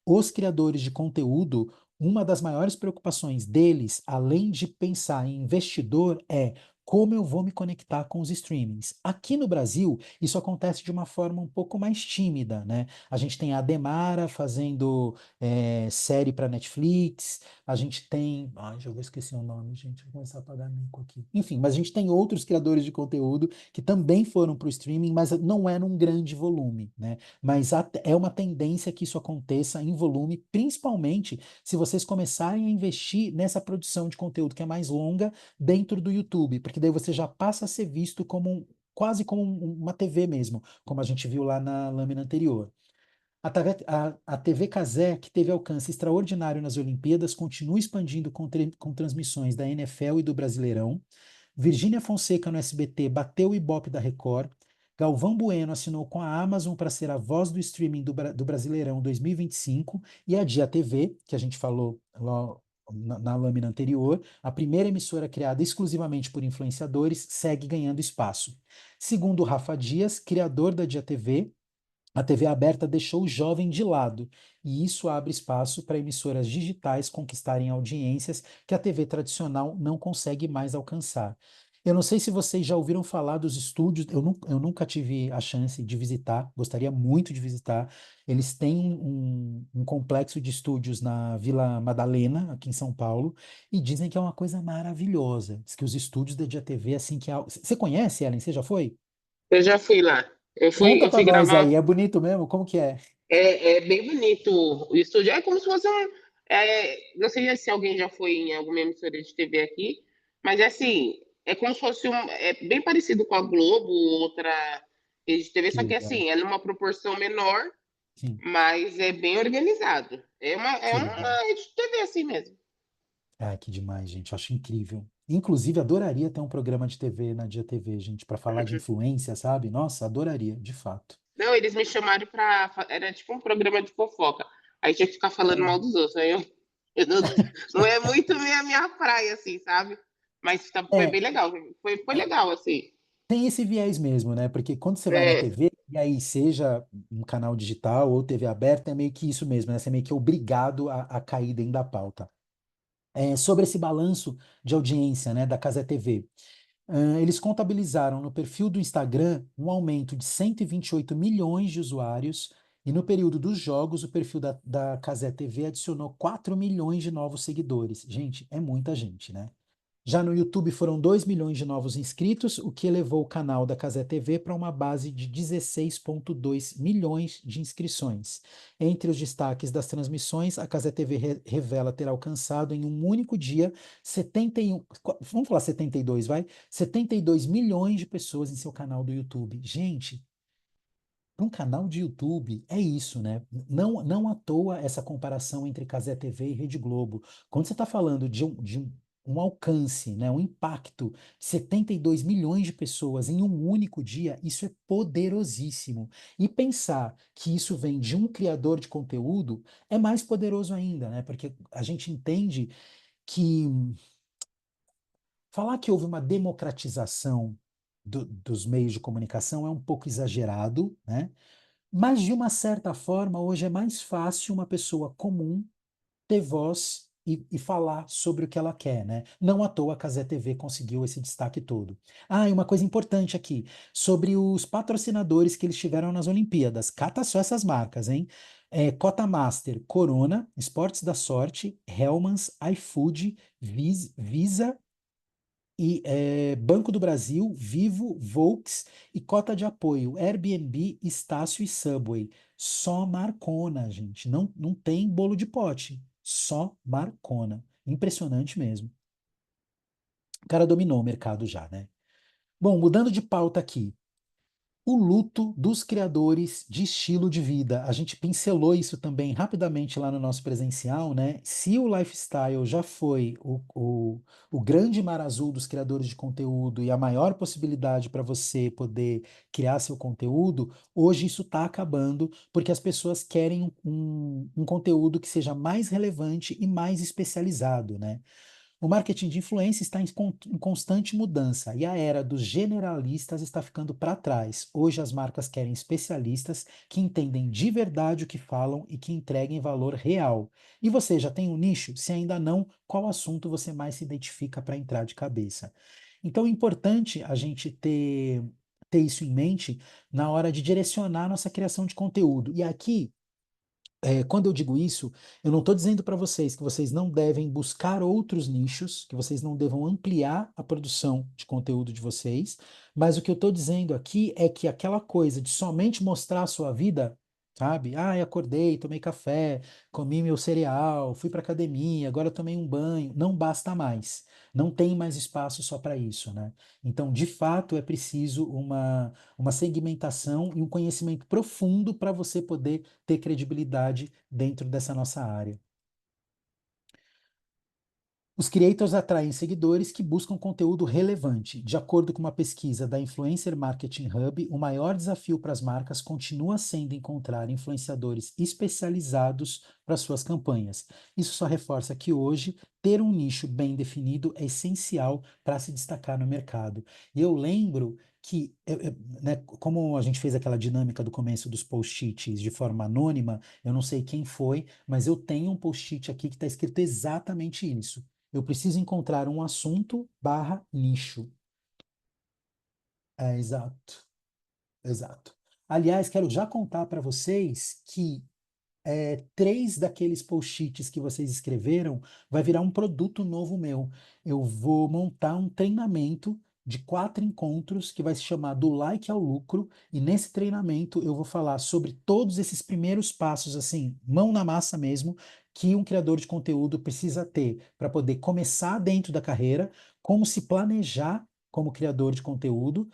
os criadores de conteúdo, uma das maiores preocupações deles, além de pensar em investidor, é como eu vou me conectar com os streamings. Aqui no Brasil, isso acontece de uma forma um pouco mais tímida, né? A gente tem a Ademara fazendo série para Netflix, a gente tem. Ai, já vou esquecer o nome, gente, vou começar a pagar mico aqui. Enfim, mas a gente tem outros criadores de conteúdo que também foram para o streaming, mas não é num grande volume, né? Mas é uma tendência que isso aconteça em volume, principalmente se vocês começarem a investir nessa produção de conteúdo que é mais longa dentro do YouTube, porque daí você já passa a ser visto como quase como uma TV mesmo, como a gente viu lá na lâmina anterior. A TV Cazé, que teve alcance extraordinário nas Olimpíadas, continua expandindo com transmissões da NFL e do Brasileirão. Virgínia Fonseca no SBT bateu o Ibope da Record. Galvão Bueno assinou com a Amazon para ser a voz do streaming do Brasileirão 2025. E a Dia TV, que a gente falou lá na lâmina anterior, a primeira emissora criada exclusivamente por influenciadores, segue ganhando espaço. Segundo Rafa Dias, criador da Dia TV, a TV aberta deixou o jovem de lado, e isso abre espaço para emissoras digitais conquistarem audiências que a TV tradicional não consegue mais alcançar. Eu não sei se vocês já ouviram falar dos estúdios, eu nunca tive a chance de visitar, gostaria muito de visitar. Eles têm um complexo de estúdios na Vila Madalena, aqui em São Paulo, e dizem que é uma coisa maravilhosa. Diz que os estúdios da Dia TV, assim, que é. Você conhece, Ellen? Você já foi? Eu já fui lá. Conta Eu pra fui nós gravar. aí, é bonito mesmo? Como que é? É bem bonito o estúdio. É como se fosse um. Não sei se alguém já foi em alguma emissora de TV aqui, mas é assim, é como se fosse um. É bem parecido com a Globo, outra rede de TV, Que só que legal. assim, é numa proporção menor, Sim, mas é bem organizado. É que legal. uma rede de TV assim mesmo. Ah, que demais, gente. Acho incrível. Inclusive, adoraria ter um programa de TV na Dia TV, gente, para falar de influência, sabe? Nossa, adoraria, de fato. Não, eles me chamaram pra. Era tipo um programa de fofoca. Aí tinha que ficar falando mal dos outros. Eu não é muito minha praia, assim, sabe? Mas foi É, bem legal. Foi legal, assim. tem esse viés mesmo, né? Porque quando você vai na É, TV, e aí seja um canal digital ou TV aberta, é meio que isso mesmo, né? Você é meio que obrigado a cair dentro da pauta. Sobre esse balanço de audiência, né, da Cazé TV. Eles contabilizaram no perfil do Instagram um aumento de 128 milhões de usuários, e no período dos jogos, o perfil da Cazé TV adicionou 4 milhões de novos seguidores. Gente, é muita gente, né? Já no YouTube foram 2 milhões de novos inscritos, o que elevou o canal da Cazé TV para uma base de 16,2 milhões de inscrições. Entre os destaques das transmissões, a Cazé TV revela ter alcançado em um único dia 71, vamos falar 72, vai? 72 milhões de pessoas em seu canal do YouTube. Gente, para um canal de YouTube é isso, né? Não à toa essa comparação entre Cazé TV e Rede Globo. Quando você está falando um alcance, né, um impacto de 72 milhões de pessoas em um único dia, isso é poderosíssimo. E pensar que isso vem de um criador de conteúdo é mais poderoso ainda, né? Porque a gente entende que falar que houve uma democratização dos meios de comunicação é um pouco exagerado, né? Mas, de uma certa forma, hoje é mais fácil uma pessoa comum ter voz e falar sobre o que ela quer, né? Não à toa a Cazé TV conseguiu esse destaque todo. Ah, e uma coisa importante aqui, sobre os patrocinadores que eles tiveram nas Olimpíadas. Cata só essas marcas, hein? Cota Master, Corona, Esportes da Sorte, Hellmann's, iFood, Visa e Banco do Brasil, Vivo, Volks e cota de apoio, Airbnb, Estácio e Subway. Só Marcona, gente. Não tem bolo de pote. Só Marcona. Impressionante mesmo. O cara dominou o mercado já, né? Bom, mudando de pauta aqui. O luto dos criadores de estilo de vida. A gente pincelou isso também rapidamente lá no nosso presencial, né? Se o lifestyle já foi o grande mar azul dos criadores de conteúdo e a maior possibilidade para você poder criar seu conteúdo, hoje isso está acabando porque as pessoas querem um conteúdo que seja mais relevante e mais especializado, né? O marketing de influência está em constante mudança e a era dos generalistas está ficando para trás. Hoje as marcas querem especialistas que entendem de verdade o que falam e que entreguem valor real. E você já tem um nicho? Se ainda não, qual assunto você mais se identifica para entrar de cabeça? Então é importante a gente ter isso em mente na hora de direcionar a nossa criação de conteúdo. E aqui quando eu digo isso, eu não estou dizendo para vocês que vocês não devem buscar outros nichos, que vocês não devam ampliar a produção de conteúdo de vocês, mas o que eu estou dizendo aqui é que aquela coisa de somente mostrar a sua vida, sabe? Ah, eu acordei, tomei café, comi meu cereal, fui para academia, agora tomei um banho, não basta mais. Não tem mais espaço só para isso, né? Então, de fato, é preciso uma segmentação e um conhecimento profundo para você poder ter credibilidade dentro dessa nossa área. Os creators atraem seguidores que buscam conteúdo relevante. De acordo com uma pesquisa da Influencer Marketing Hub, o maior desafio para as marcas continua sendo encontrar influenciadores especializados para suas campanhas. Isso só reforça que hoje ter um nicho bem definido é essencial para se destacar no mercado. E eu lembro que, né, como a gente fez aquela dinâmica do começo dos post-its de forma anônima, eu não sei quem foi, mas eu tenho um post-it aqui que está escrito exatamente isso. Eu preciso encontrar um assunto barra nicho. É, exato, exato. Aliás, quero já contar para vocês que três daqueles post-its que vocês escreveram vai virar um produto novo meu. Eu vou montar um treinamento de 4 encontros que vai se chamar Do Like ao Lucro, e nesse treinamento eu vou falar sobre todos esses primeiros passos, assim, mão na massa mesmo, que um criador de conteúdo precisa ter para poder começar dentro da carreira, como se planejar como criador de conteúdo,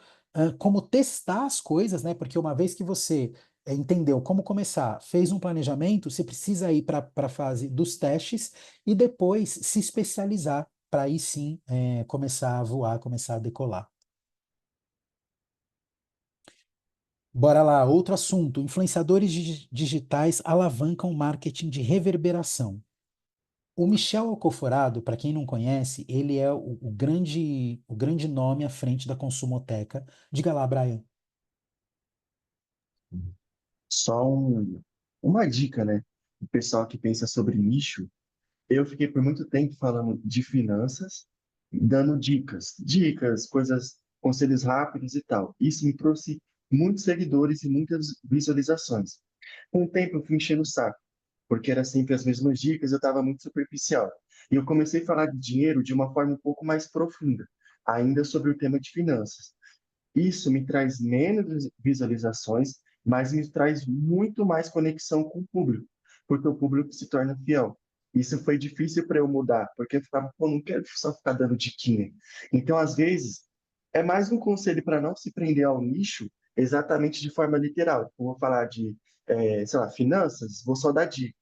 como testar as coisas, né? Porque uma vez que você entendeu como começar, fez um planejamento, você precisa ir para a fase dos testes e depois se especializar para aí sim começar a voar, começar a decolar. Bora lá, outro assunto. Influenciadores digitais alavancam marketing de reverberação. O Michel Alcoforado, para quem não conhece, ele é o grande nome à frente da Consumoteca. Diga lá, Brian. Só uma dica, né? O pessoal que pensa sobre nicho, eu fiquei por muito tempo falando de finanças, dando dicas, coisas, conselhos rápidos e tal. Isso me trouxe muitos seguidores e muitas visualizações. Com o tempo, eu fui enchendo o saco, porque era sempre as mesmas dicas, eu estava muito superficial. E eu comecei a falar de dinheiro de uma forma um pouco mais profunda, ainda sobre o tema de finanças. Isso me traz menos visualizações, mas me traz muito mais conexão com o público, porque o público se torna fiel. Isso foi difícil para eu mudar, porque eu ficava, pô, não quero só ficar dando diquinha. Então, às vezes, é mais um conselho para não se prender ao nicho exatamente de forma literal. Eu vou falar de, sei lá, finanças, vou só dar dica,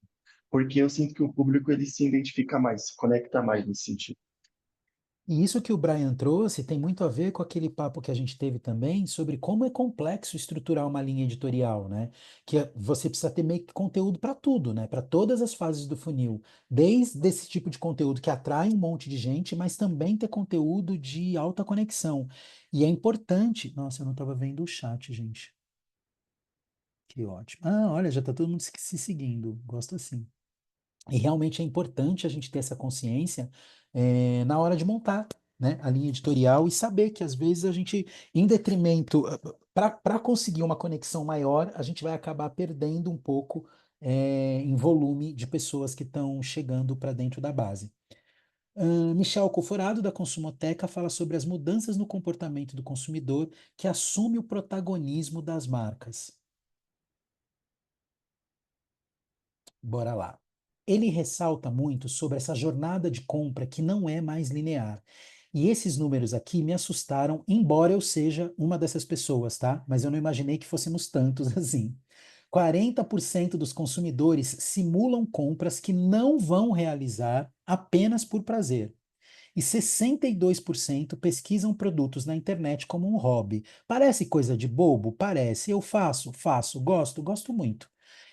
porque eu sinto que o público ele se identifica mais, se conecta mais nesse sentido. E isso que o Brian trouxe tem muito a ver com aquele papo que a gente teve também sobre como é complexo estruturar uma linha editorial, né? Você precisa ter meio que conteúdo para tudo, né? Para todas as fases do funil, desde esse tipo de conteúdo que atrai um monte de gente, mas também ter conteúdo de alta conexão. E é importante. Nossa, eu não estava vendo o chat, gente. Que ótimo. Ah, olha, já está todo mundo se seguindo. Gosto assim. E realmente é importante a gente ter essa consciência na hora de montar, né, a linha editorial e saber que às vezes a gente, em detrimento, para conseguir uma conexão maior, a gente vai acabar perdendo um pouco em volume de pessoas que estão chegando para dentro da base. Michel Alcoforado, da Consumoteca, fala sobre as mudanças no comportamento do consumidor que assume o protagonismo das marcas. Bora lá. Ele ressalta muito sobre essa jornada de compra que não é mais linear. E esses números aqui me assustaram, embora eu seja uma dessas pessoas, tá? Mas eu não imaginei que fôssemos tantos assim. 40% dos consumidores simulam compras que não vão realizar apenas por prazer. E 62% pesquisam produtos na internet como um hobby. Parece coisa de bobo? Parece. Eu faço, gosto muito.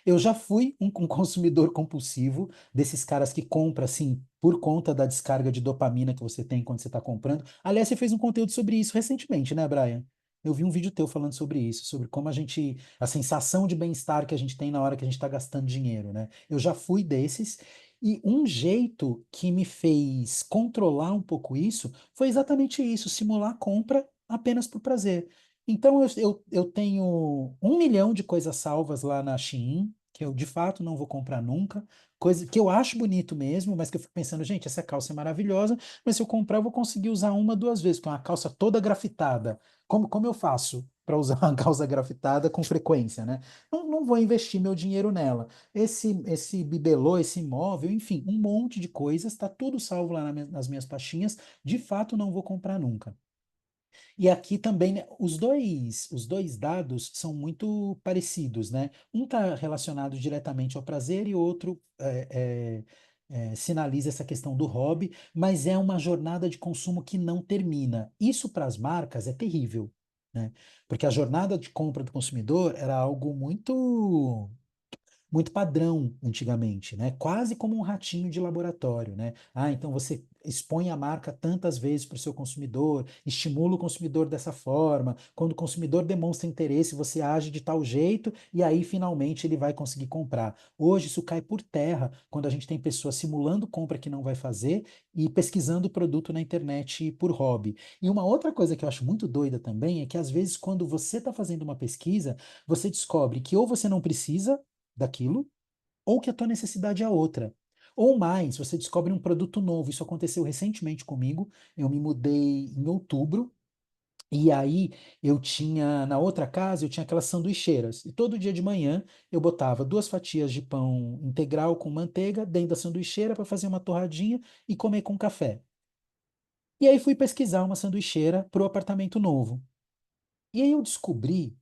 Eu já fui um consumidor compulsivo desses caras que compram assim por conta da descarga de dopamina que você tem quando você está comprando. Aliás, você fez um conteúdo sobre isso recentemente, né, Brian? Eu vi um vídeo teu falando sobre isso, sobre como a sensação de bem-estar que a gente tem na hora que a gente está gastando dinheiro, né? Eu já fui desses E um jeito que me fez controlar um pouco isso foi exatamente isso, simular a compra apenas por prazer. Então eu tenho 1 milhão de coisas salvas lá na Shein, que eu de fato não vou comprar nunca, coisa que eu acho bonito mesmo, mas que eu fico pensando, gente, essa calça é maravilhosa, mas se eu comprar eu vou conseguir usar uma, duas vezes, porque é uma calça toda grafitada. Como eu faço para usar uma calça grafitada com frequência, né? Não vou investir meu dinheiro nela. Esse bibelô, esse imóvel, enfim, um monte de coisas, está tudo salvo lá nas minhas pastinhas. De fato, não vou comprar nunca. E aqui também, né, os dois dados são muito parecidos, né? Um está relacionado diretamente ao prazer e o outro sinaliza essa questão do hobby, mas é uma jornada de consumo que não termina. Isso para as marcas é terrível, né? Porque a jornada de compra do consumidor era algo muito padrão antigamente, né? Quase como um ratinho de laboratório, né? Ah, então você expõe a marca tantas vezes para o seu consumidor, estimula o consumidor dessa forma. Quando o consumidor demonstra interesse, você age de tal jeito e aí finalmente ele vai conseguir comprar. Hoje isso cai por terra quando a gente tem pessoas simulando compra que não vai fazer e pesquisando o produto na internet por hobby. E uma outra coisa que eu acho muito doida também é que às vezes quando você está fazendo uma pesquisa, você descobre que ou você não precisa daquilo, ou que a tua necessidade é outra. Ou mais, você descobre um produto novo. Isso aconteceu recentemente comigo. Eu me mudei em outubro. E aí na outra casa, eu tinha aquelas sanduicheiras. E todo dia de manhã eu botava 2 fatias de pão integral com manteiga dentro da sanduicheira para fazer uma torradinha e comer com café. E aí fui pesquisar uma sanduicheira para o apartamento novo. E aí eu descobri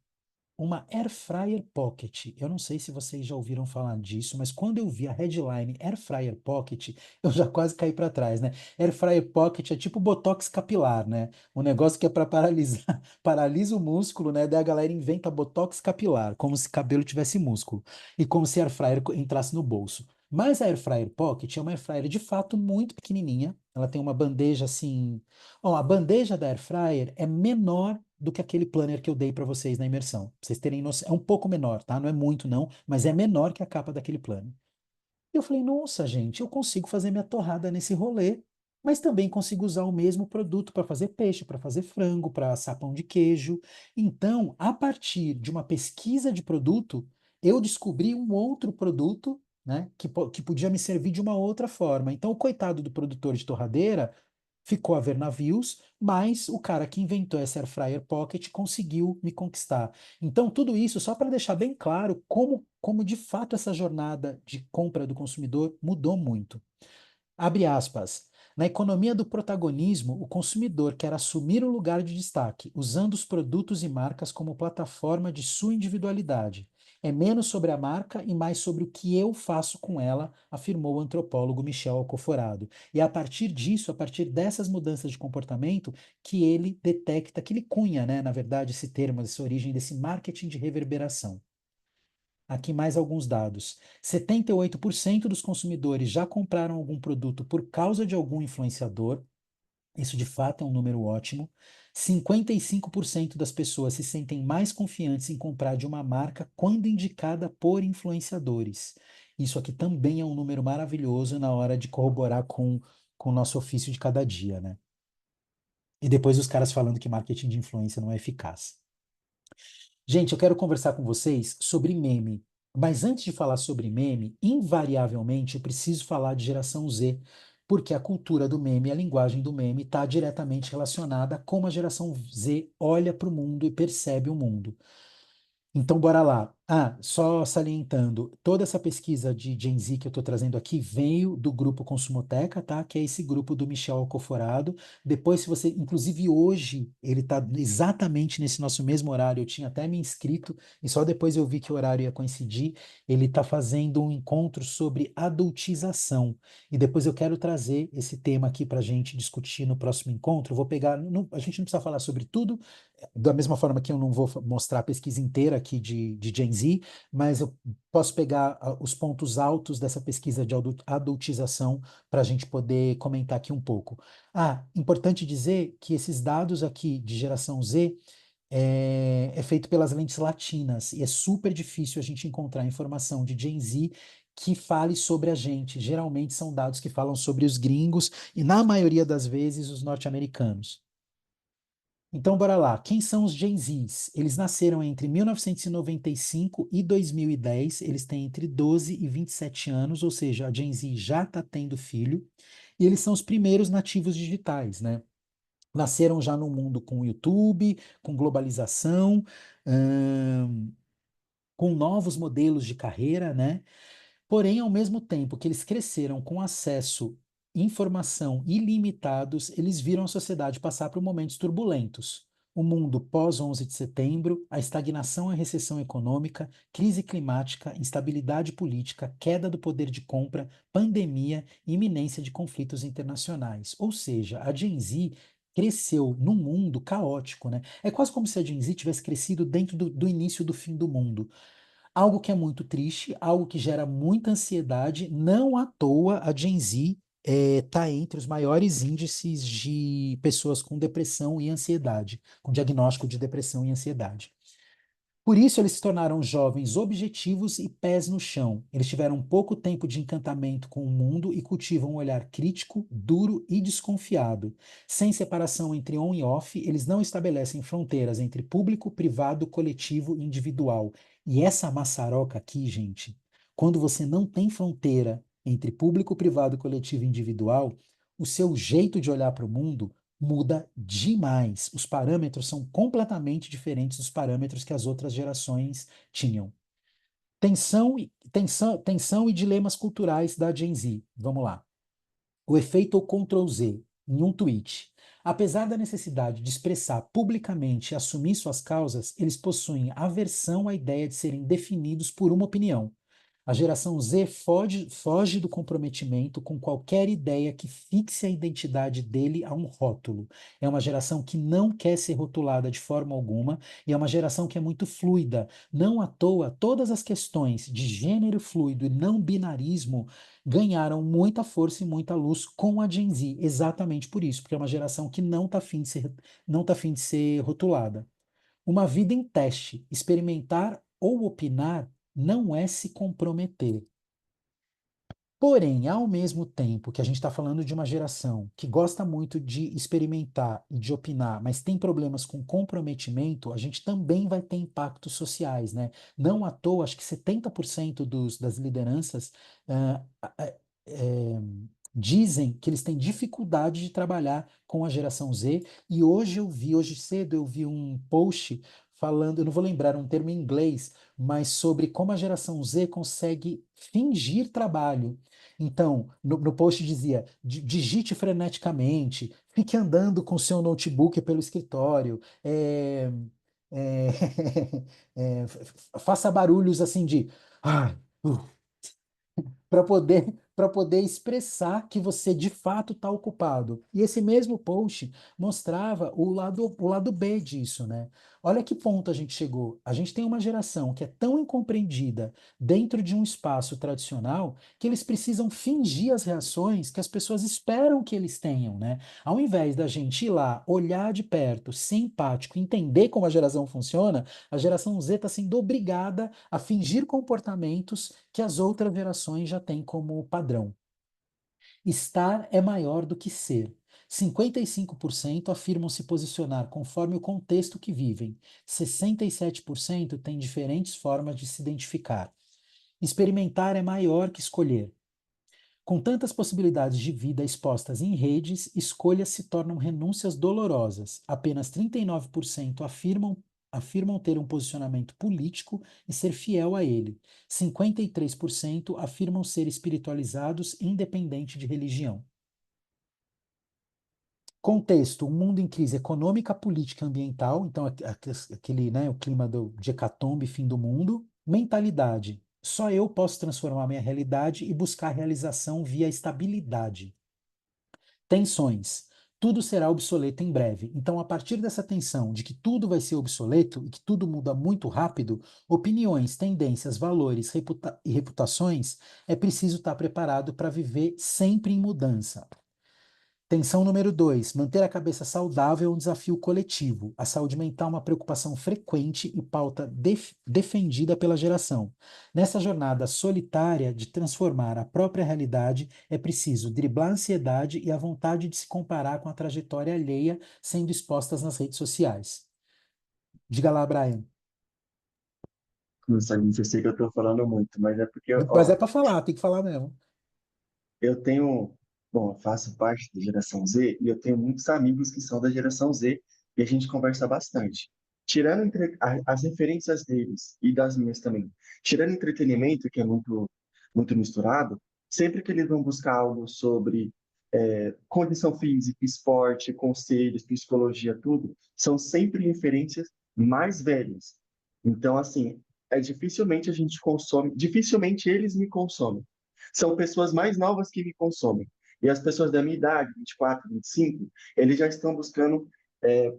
uma Air Fryer Pocket. Eu não sei se vocês já ouviram falar disso, mas quando eu vi a headline Air Fryer Pocket, eu já quase caí para trás, né? Air Fryer Pocket é tipo Botox capilar, né? Um negócio que é para paralisar, paralisa o músculo, né? Daí a galera inventa Botox capilar, como se cabelo tivesse músculo e como se Air Fryer entrasse no bolso. Mas a Air Fryer Pocket é uma Air Fryer de fato muito pequenininha. Ela tem uma bandeja assim. Ó, a bandeja da Air Fryer é menor do que aquele planner que eu dei para vocês na imersão. Pra vocês terem noção, é um pouco menor, tá? Não é muito, não, mas é menor que a capa daquele planner. E eu falei, nossa, gente, eu consigo fazer minha torrada nesse rolê, mas também consigo usar o mesmo produto para fazer peixe, para fazer frango, para assar pão de queijo. Então, a partir de uma pesquisa de produto, eu descobri um outro produto, né, que podia me servir de uma outra forma. Então, o coitado do produtor de torradeira ficou a ver navios, mas o cara que inventou essa Air Fryer Pocket conseguiu me conquistar. Então, tudo isso só para deixar bem claro como de fato essa jornada de compra do consumidor mudou muito. Abre aspas. Na economia do protagonismo, o consumidor quer assumir o lugar de destaque, usando os produtos e marcas como plataforma de sua individualidade. É menos sobre a marca e mais sobre o que eu faço com ela, afirmou o antropólogo Michel Alcoforado. E é a partir disso, a partir dessas mudanças de comportamento, que ele detecta, que ele cunha, né, na verdade, esse termo, essa origem desse marketing de reverberação. Aqui mais alguns dados. 78% dos consumidores já compraram algum produto por causa de algum influenciador. Isso de fato é um número ótimo. 55% das pessoas se sentem mais confiantes em comprar de uma marca quando indicada por influenciadores. Isso aqui também é um número maravilhoso na hora de corroborar com o nosso ofício de cada dia, né? E depois os caras falando que marketing de influência não é eficaz. Gente, eu quero conversar com vocês sobre meme. Mas antes de falar sobre meme, invariavelmente eu preciso falar de geração Z, porque a cultura do meme, a linguagem do meme está diretamente relacionada a como a geração Z olha para o mundo e percebe o mundo. Então, bora lá. Ah, só salientando, toda essa pesquisa de Gen Z que eu estou trazendo aqui veio do grupo Consumoteca, tá? Que é esse grupo do Michel Alcoforado. Depois, se você, inclusive hoje, ele está exatamente nesse nosso mesmo horário. Eu tinha até me inscrito e só depois eu vi que o horário ia coincidir. Ele está fazendo um encontro sobre adultização. E depois eu quero trazer esse tema aqui para a gente discutir no próximo encontro. Eu vou pegar, a gente não precisa falar sobre tudo, da mesma forma que eu não vou mostrar a pesquisa inteira aqui de Gen Z, mas eu posso pegar os pontos altos dessa pesquisa de adultização para a gente poder comentar aqui um pouco. Ah, importante dizer que esses dados aqui de geração Z é feito pelas lentes latinas e é super difícil a gente encontrar informação de Gen Z que fale sobre a gente. Geralmente são dados que falam sobre os gringos e, na maioria das vezes, os norte-americanos. Então, bora lá. Quem são os Gen Zs? Eles nasceram entre 1995 e 2010. Eles têm entre 12 e 27 anos, ou seja, a Gen Z já está tendo filho. E eles são os primeiros nativos digitais, né? Nasceram já no mundo com o YouTube, com globalização, ahn, com novos modelos de carreira, né? Porém, ao mesmo tempo que eles cresceram com acesso à informação ilimitados, eles viram a sociedade passar por momentos turbulentos. O mundo pós 11 de setembro, a estagnação e a recessão econômica, crise climática, instabilidade política, queda do poder de compra, pandemia e iminência de conflitos internacionais. Ou seja, a Gen Z cresceu num mundo caótico, né? É quase como se a Gen Z tivesse crescido dentro do início do fim do mundo. Algo que é muito triste, algo que gera muita ansiedade. Não à toa a Gen Z está entre os maiores índices de pessoas com depressão e ansiedade, com diagnóstico de depressão e ansiedade. Por isso, eles se tornaram jovens objetivos e pés no chão. Eles tiveram pouco tempo de encantamento com o mundo e cultivam um olhar crítico, duro e desconfiado. Sem separação entre on e off, eles não estabelecem fronteiras entre público, privado, coletivo e individual. E essa maçaroca aqui, gente, quando você não tem fronteira entre público, privado, coletivo e individual, o seu jeito de olhar para o mundo muda demais. Os parâmetros são completamente diferentes dos parâmetros que as outras gerações tinham. Tensão e dilemas culturais da Gen Z. Vamos lá. O efeito Ctrl+Z em um tweet. Apesar da necessidade de expressar publicamente e assumir suas causas, eles possuem aversão à ideia de serem definidos por uma opinião. A geração Z foge do comprometimento com qualquer ideia que fixe a identidade dele a um rótulo. É uma geração que não quer ser rotulada de forma alguma e é uma geração que é muito fluida. Não à toa, todas as questões de gênero fluido e não binarismo ganharam muita força e muita luz com a Gen Z, exatamente por isso, porque é uma geração que não está afim de ser, não tá afim de ser rotulada. Uma vida em teste, experimentar ou opinar não é se comprometer. Porém, ao mesmo tempo que a gente está falando de uma geração que gosta muito de experimentar e de opinar, mas tem problemas com comprometimento, a gente também vai ter impactos sociais, né? Não à toa, acho que 70% das lideranças ah, ah, eh, dizem que eles têm dificuldade de trabalhar com a geração Z. E hoje cedo eu vi um post falando, eu não vou lembrar um termo em inglês, mas sobre como a geração Z consegue fingir trabalho. Então, no post dizia: digite freneticamente, fique andando com seu notebook pelo escritório, é, faça barulhos assim de ah, para poder expressar que você de fato está ocupado. E esse mesmo post mostrava o lado B disso, né? Olha que ponto a gente chegou. A gente tem uma geração que é tão incompreendida dentro de um espaço tradicional que eles precisam fingir as reações que as pessoas esperam que eles tenham, né? Ao invés da gente ir lá, olhar de perto, ser empático, entender como a geração funciona, a geração Z está sendo obrigada a fingir comportamentos que as outras gerações já têm como padrão. Estar é maior do que ser. 55% afirmam se posicionar conforme o contexto que vivem. 67% têm diferentes formas de se identificar. Experimentar é maior que escolher. Com tantas possibilidades de vida expostas em redes, escolhas se tornam renúncias dolorosas. Apenas 39% afirmam ter um posicionamento político e ser fiel a ele. 53% afirmam ser espiritualizados, independente de religião. Contexto: um mundo em crise econômica, política e ambiental, então aquele, né, o clima de hecatombe, fim do mundo. Mentalidade: só eu posso transformar minha realidade e buscar realização via estabilidade. Tensões: tudo será obsoleto em breve. Então, a partir dessa tensão de que tudo vai ser obsoleto e que tudo muda muito rápido, opiniões, tendências, valores e reputações, é preciso estar preparado para viver sempre em mudança. Tensão número 2, manter a cabeça saudável é um desafio coletivo. A saúde mental é uma preocupação frequente e pauta defendida pela geração. Nessa jornada solitária de transformar a própria realidade, é preciso driblar a ansiedade e a vontade de se comparar com a trajetória alheia sendo expostas nas redes sociais. Diga lá, Brian. Nossa, gente, eu sei que eu tô falando muito, mas é porque, Mas é ó, para falar, tem que falar mesmo. eu tenho, bom, eu faço parte da geração Z e eu tenho muitos amigos que são da geração Z e a gente conversa bastante. Tirando as referências deles e das minhas também, tirando entretenimento, que é muito misturado, sempre que eles vão buscar algo sobre condição física, esporte, conselhos, psicologia, tudo, são sempre referências mais velhas. Então, assim, dificilmente a gente consome, dificilmente eles me consomem. São pessoas mais novas que me consomem. E as pessoas da minha idade, 24, 25, eles já estão buscando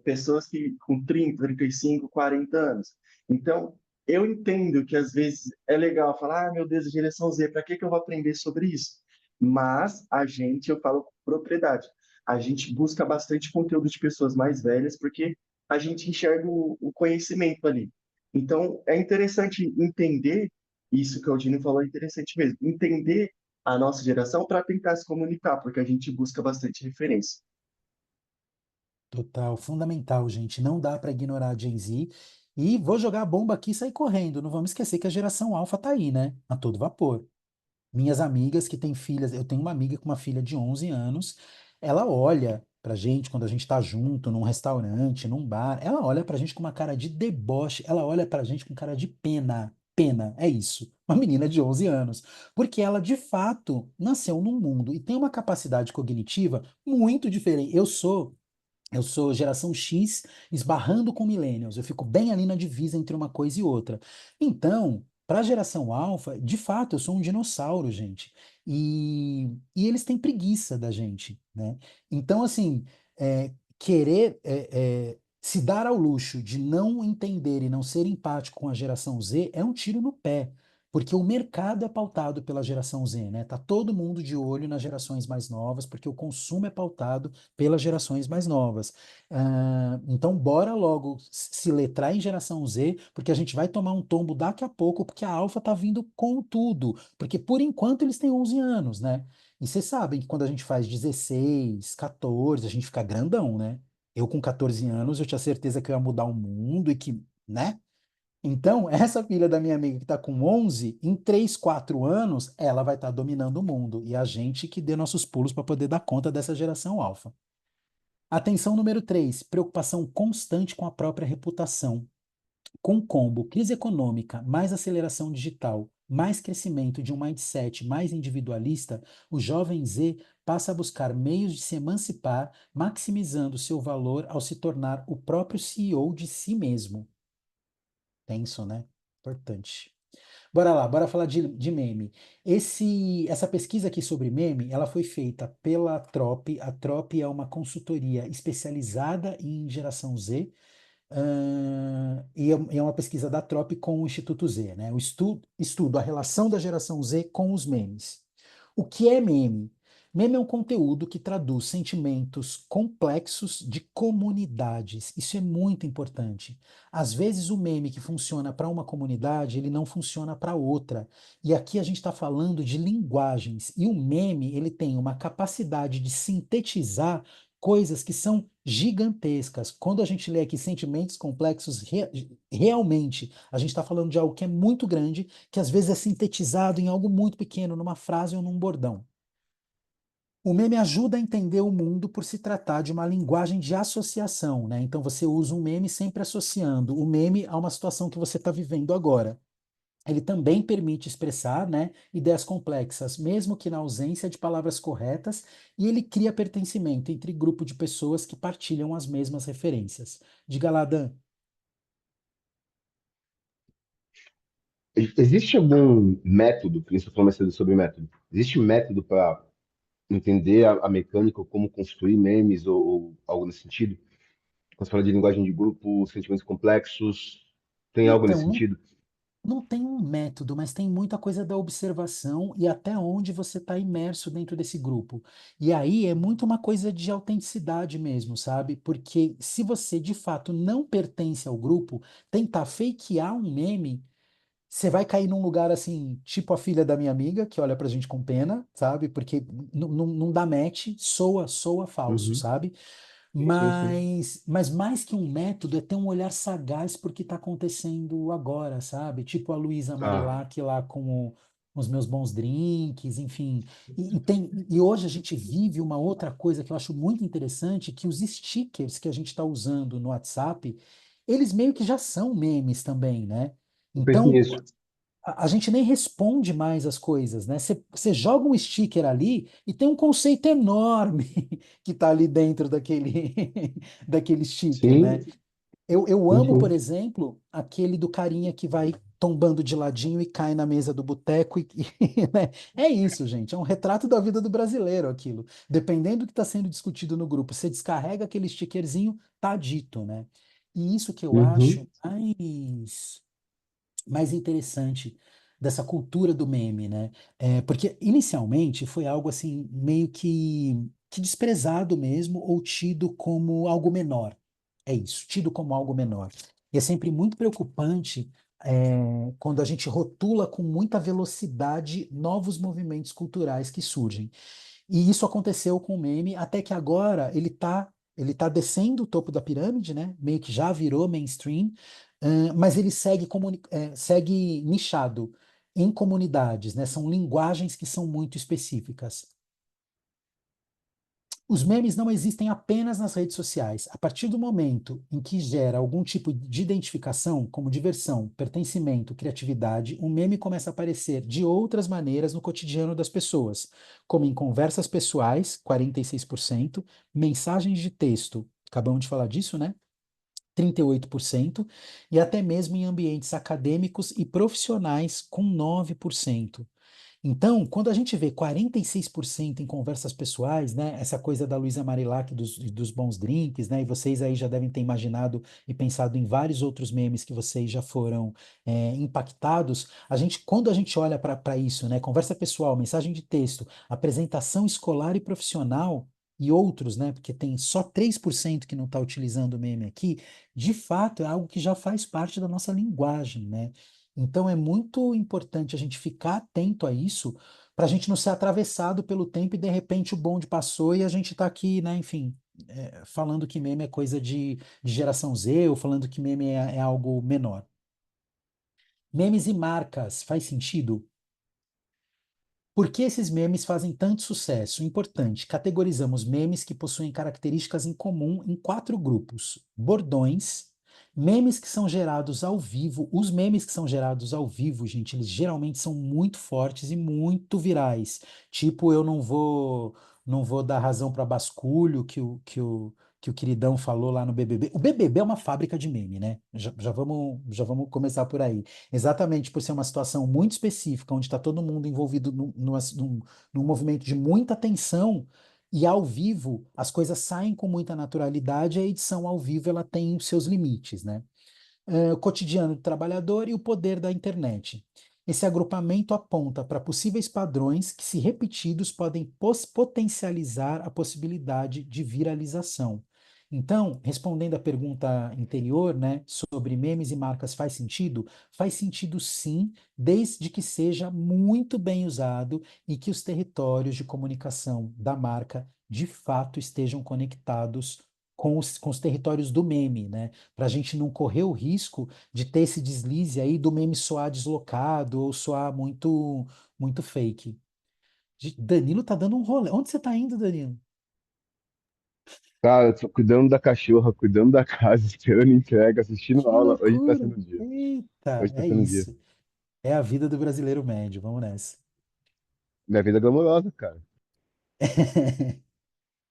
pessoas que com 30, 35, 40 anos. Então, eu entendo que às vezes é legal falar, ah, meu Deus, geração Z, para que que eu vou aprender sobre isso? Mas a gente, eu falo com propriedade, a gente busca bastante conteúdo de pessoas mais velhas porque a gente enxerga o conhecimento ali. Então, é interessante entender isso que o Aldino falou, é interessante mesmo, entender a nossa geração para tentar se comunicar, porque a gente busca bastante referência. Total, fundamental, gente. Não dá para ignorar a Gen Z. E vou jogar a bomba aqui e sair correndo. Não vamos esquecer que a geração alfa tá aí, né? A todo vapor. Minhas amigas que têm filhas, eu tenho uma amiga com uma filha de 11 anos, ela olha pra gente quando a gente tá junto num restaurante, num bar, ela olha pra gente com uma cara de deboche, ela olha pra gente com cara de pena. Pena, é isso. Uma menina de 11 anos. Porque ela, de fato, nasceu num mundo e tem uma capacidade cognitiva muito diferente. Eu sou geração X esbarrando com millennials. Eu fico bem ali na divisa entre uma coisa e outra. Então, para a geração alfa, de fato, eu sou um dinossauro, gente. E eles têm preguiça da gente, né? Então, assim, querer se dar ao luxo de não entender e não ser empático com a geração Z é um tiro no pé. Porque o mercado é pautado pela geração Z, né? Tá todo mundo de olho nas gerações mais novas, porque o consumo é pautado pelas gerações mais novas. Então, bora logo se letrar em geração Z, porque a gente vai tomar um tombo daqui a pouco, porque a Alfa tá vindo com tudo. Porque por enquanto eles têm 11 anos, né? E vocês sabem que quando a gente faz 16, 14, a gente fica grandão, né? Eu com 14 anos, eu tinha certeza que eu ia mudar o mundo e que, né? Então, essa filha da minha amiga que está com 11, em 3, 4 anos, ela vai estar dominando o mundo. E a gente que dê nossos pulos para poder dar conta dessa geração alfa. Atenção número 3, preocupação constante com a própria reputação. Com combo, crise econômica, mais aceleração digital, mais crescimento de um mindset mais individualista, o jovem Z passa a buscar meios de se emancipar, maximizando seu valor ao se tornar o próprio CEO de si mesmo. Tenso, né? Importante. Bora lá, bora falar de meme. Essa pesquisa aqui sobre meme, ela foi feita pela Trop. A Trop é uma consultoria especializada em geração Z, e é uma pesquisa da Trop com o Instituto Z, né? O estudo a relação da geração Z com os memes. O que é meme? Meme é um conteúdo que traduz sentimentos complexos de comunidades. Isso é muito importante. Às vezes o meme que funciona para uma comunidade, ele não funciona para outra. E aqui a gente está falando de linguagens. E o meme, ele tem uma capacidade de sintetizar coisas que são gigantescas. Quando a gente lê aqui sentimentos complexos, realmente a gente está falando de algo que é muito grande, que às vezes é sintetizado em algo muito pequeno, numa frase ou num bordão. O meme ajuda a entender o mundo por se tratar de uma linguagem de associação, né? Então você usa um meme sempre associando o meme a uma situação que você está vivendo agora. Ele também permite expressar, né, ideias complexas, mesmo que na ausência de palavras corretas, e ele cria pertencimento entre grupo de pessoas que partilham as mesmas referências. Diga lá, Dan. Existe algum método, que você falou mais cedo sobre método, existe método para entender a mecânica, ou como construir memes ou algo nesse sentido? Quando você fala de linguagem de grupo, sentimentos complexos, tem algo nesse Então, sentido? Não tem um método, mas tem muita coisa da observação e até onde você está imerso dentro desse grupo. E aí é muito uma coisa de autenticidade mesmo, sabe? Porque se você de fato não pertence ao grupo, tentar fakear um meme, você vai cair num lugar assim, tipo a filha da minha amiga, que olha pra gente com pena, sabe? Porque não dá match, soa falso, Uhum. sabe? Sim, sim, sim. Mas mais que um método, é ter um olhar sagaz porque está acontecendo agora, sabe? Tipo a Luísa Ah, Marilac lá com os meus bons drinks, enfim. E hoje a gente vive uma outra coisa que eu acho muito interessante, que os stickers que a gente está usando no WhatsApp, eles meio que já são memes também, né? eu penso Então, nisso. a gente nem responde mais as coisas, né? Você joga um sticker ali e tem um conceito enorme que está ali dentro daquele, daquele sticker, né? Sim, Eu sim, amo, por sim. exemplo, aquele do carinha que vai tombando de ladinho e cai na mesa do boteco. Né? É isso, gente. É um retrato da vida do brasileiro aquilo. Dependendo do que está sendo discutido no grupo, você descarrega aquele stickerzinho, tá dito, né? E isso que eu acho Uhum. mais interessante dessa cultura do meme, né? Porque inicialmente foi algo assim meio que desprezado mesmo ou tido como algo menor. É isso, tido como algo menor. E é sempre muito preocupante quando a gente rotula com muita velocidade novos movimentos culturais que surgem. E isso aconteceu com o meme, até que agora ele tá descendo o topo da pirâmide, né? Meio que já virou mainstream, mas ele segue nichado em comunidades, né? São linguagens que são muito específicas. Os memes não existem apenas nas redes sociais. A partir do momento em que gera algum tipo de identificação, como diversão, pertencimento, criatividade, o meme começa a aparecer de outras maneiras no cotidiano das pessoas, como em conversas pessoais, 46%, mensagens de texto, acabamos de falar disso, né? 38%, e até mesmo em ambientes acadêmicos e profissionais, com 9%. Então, quando a gente vê 46% em conversas pessoais, né, essa coisa da Luísa Marilac dos bons drinks, né, e vocês aí já devem ter imaginado e pensado em vários outros memes que vocês já foram impactados, quando a gente olha para isso, né, conversa pessoal, mensagem de texto, apresentação escolar e profissional e outros, né, porque tem só 3% que não está utilizando o meme aqui, de fato é algo que já faz parte da nossa linguagem, né? Então é muito importante a gente ficar atento a isso para a gente não ser atravessado pelo tempo e de repente o bonde passou e a gente está aqui, né, enfim, falando que meme é coisa de geração Z ou falando que meme é algo menor. Memes e marcas, faz sentido? Por que esses memes fazem tanto sucesso? Importante, categorizamos memes que possuem características em comum em quatro grupos: bordões, memes que são gerados ao vivo. Os memes que são gerados ao vivo, gente, eles geralmente são muito fortes e muito virais. Tipo, eu não vou dar razão para basculho que o queridão falou lá no BBB. O BBB é uma fábrica de meme, né? Já vamos começar por aí. Exatamente por ser uma situação muito específica, onde está todo mundo envolvido num movimento de muita tensão, e ao vivo as coisas saem com muita naturalidade, a edição ao vivo ela tem os seus limites, né? O cotidiano do trabalhador e o poder da internet. Esse agrupamento aponta para possíveis padrões que, se repetidos, podem potencializar a possibilidade de viralização. Então, respondendo à pergunta anterior, né, sobre memes e marcas faz sentido? Faz sentido sim, desde que seja muito bem usado e que os territórios de comunicação da marca de fato estejam conectados com os territórios do meme, né? Para a gente não correr o risco de ter esse deslize aí do meme soar deslocado ou soar muito, muito fake. Danilo tá dando um rolê. Onde você tá indo, Danilo? Cara, eu tô cuidando da cachorra, cuidando da casa, esperando entrega, assistindo Que aula. Hoje tá loucura! sendo o dia. Eita, Hoje tá é sendo o dia. isso. É a vida do brasileiro médio. Vamos nessa. Minha vida é glamourosa, cara.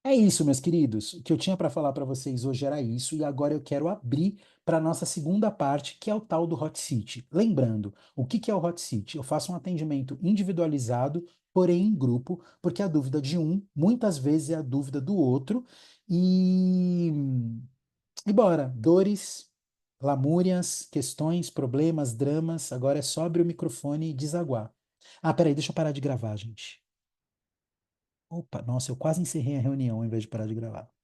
É isso, meus queridos. O que eu tinha para falar para vocês hoje era isso, e agora eu quero abrir para a nossa segunda parte, que é o tal do Hot Seat. Lembrando, o que que é o Hot Seat? Eu faço um atendimento individualizado, porém em grupo, porque a dúvida de um muitas vezes é a dúvida do outro. E bora, dores, lamúrias, questões, problemas, dramas. Agora é só abrir o microfone e desaguar. Ah, peraí, deixa eu parar de gravar, gente. Opa, nossa, eu quase encerrei a reunião ao invés de parar de gravar.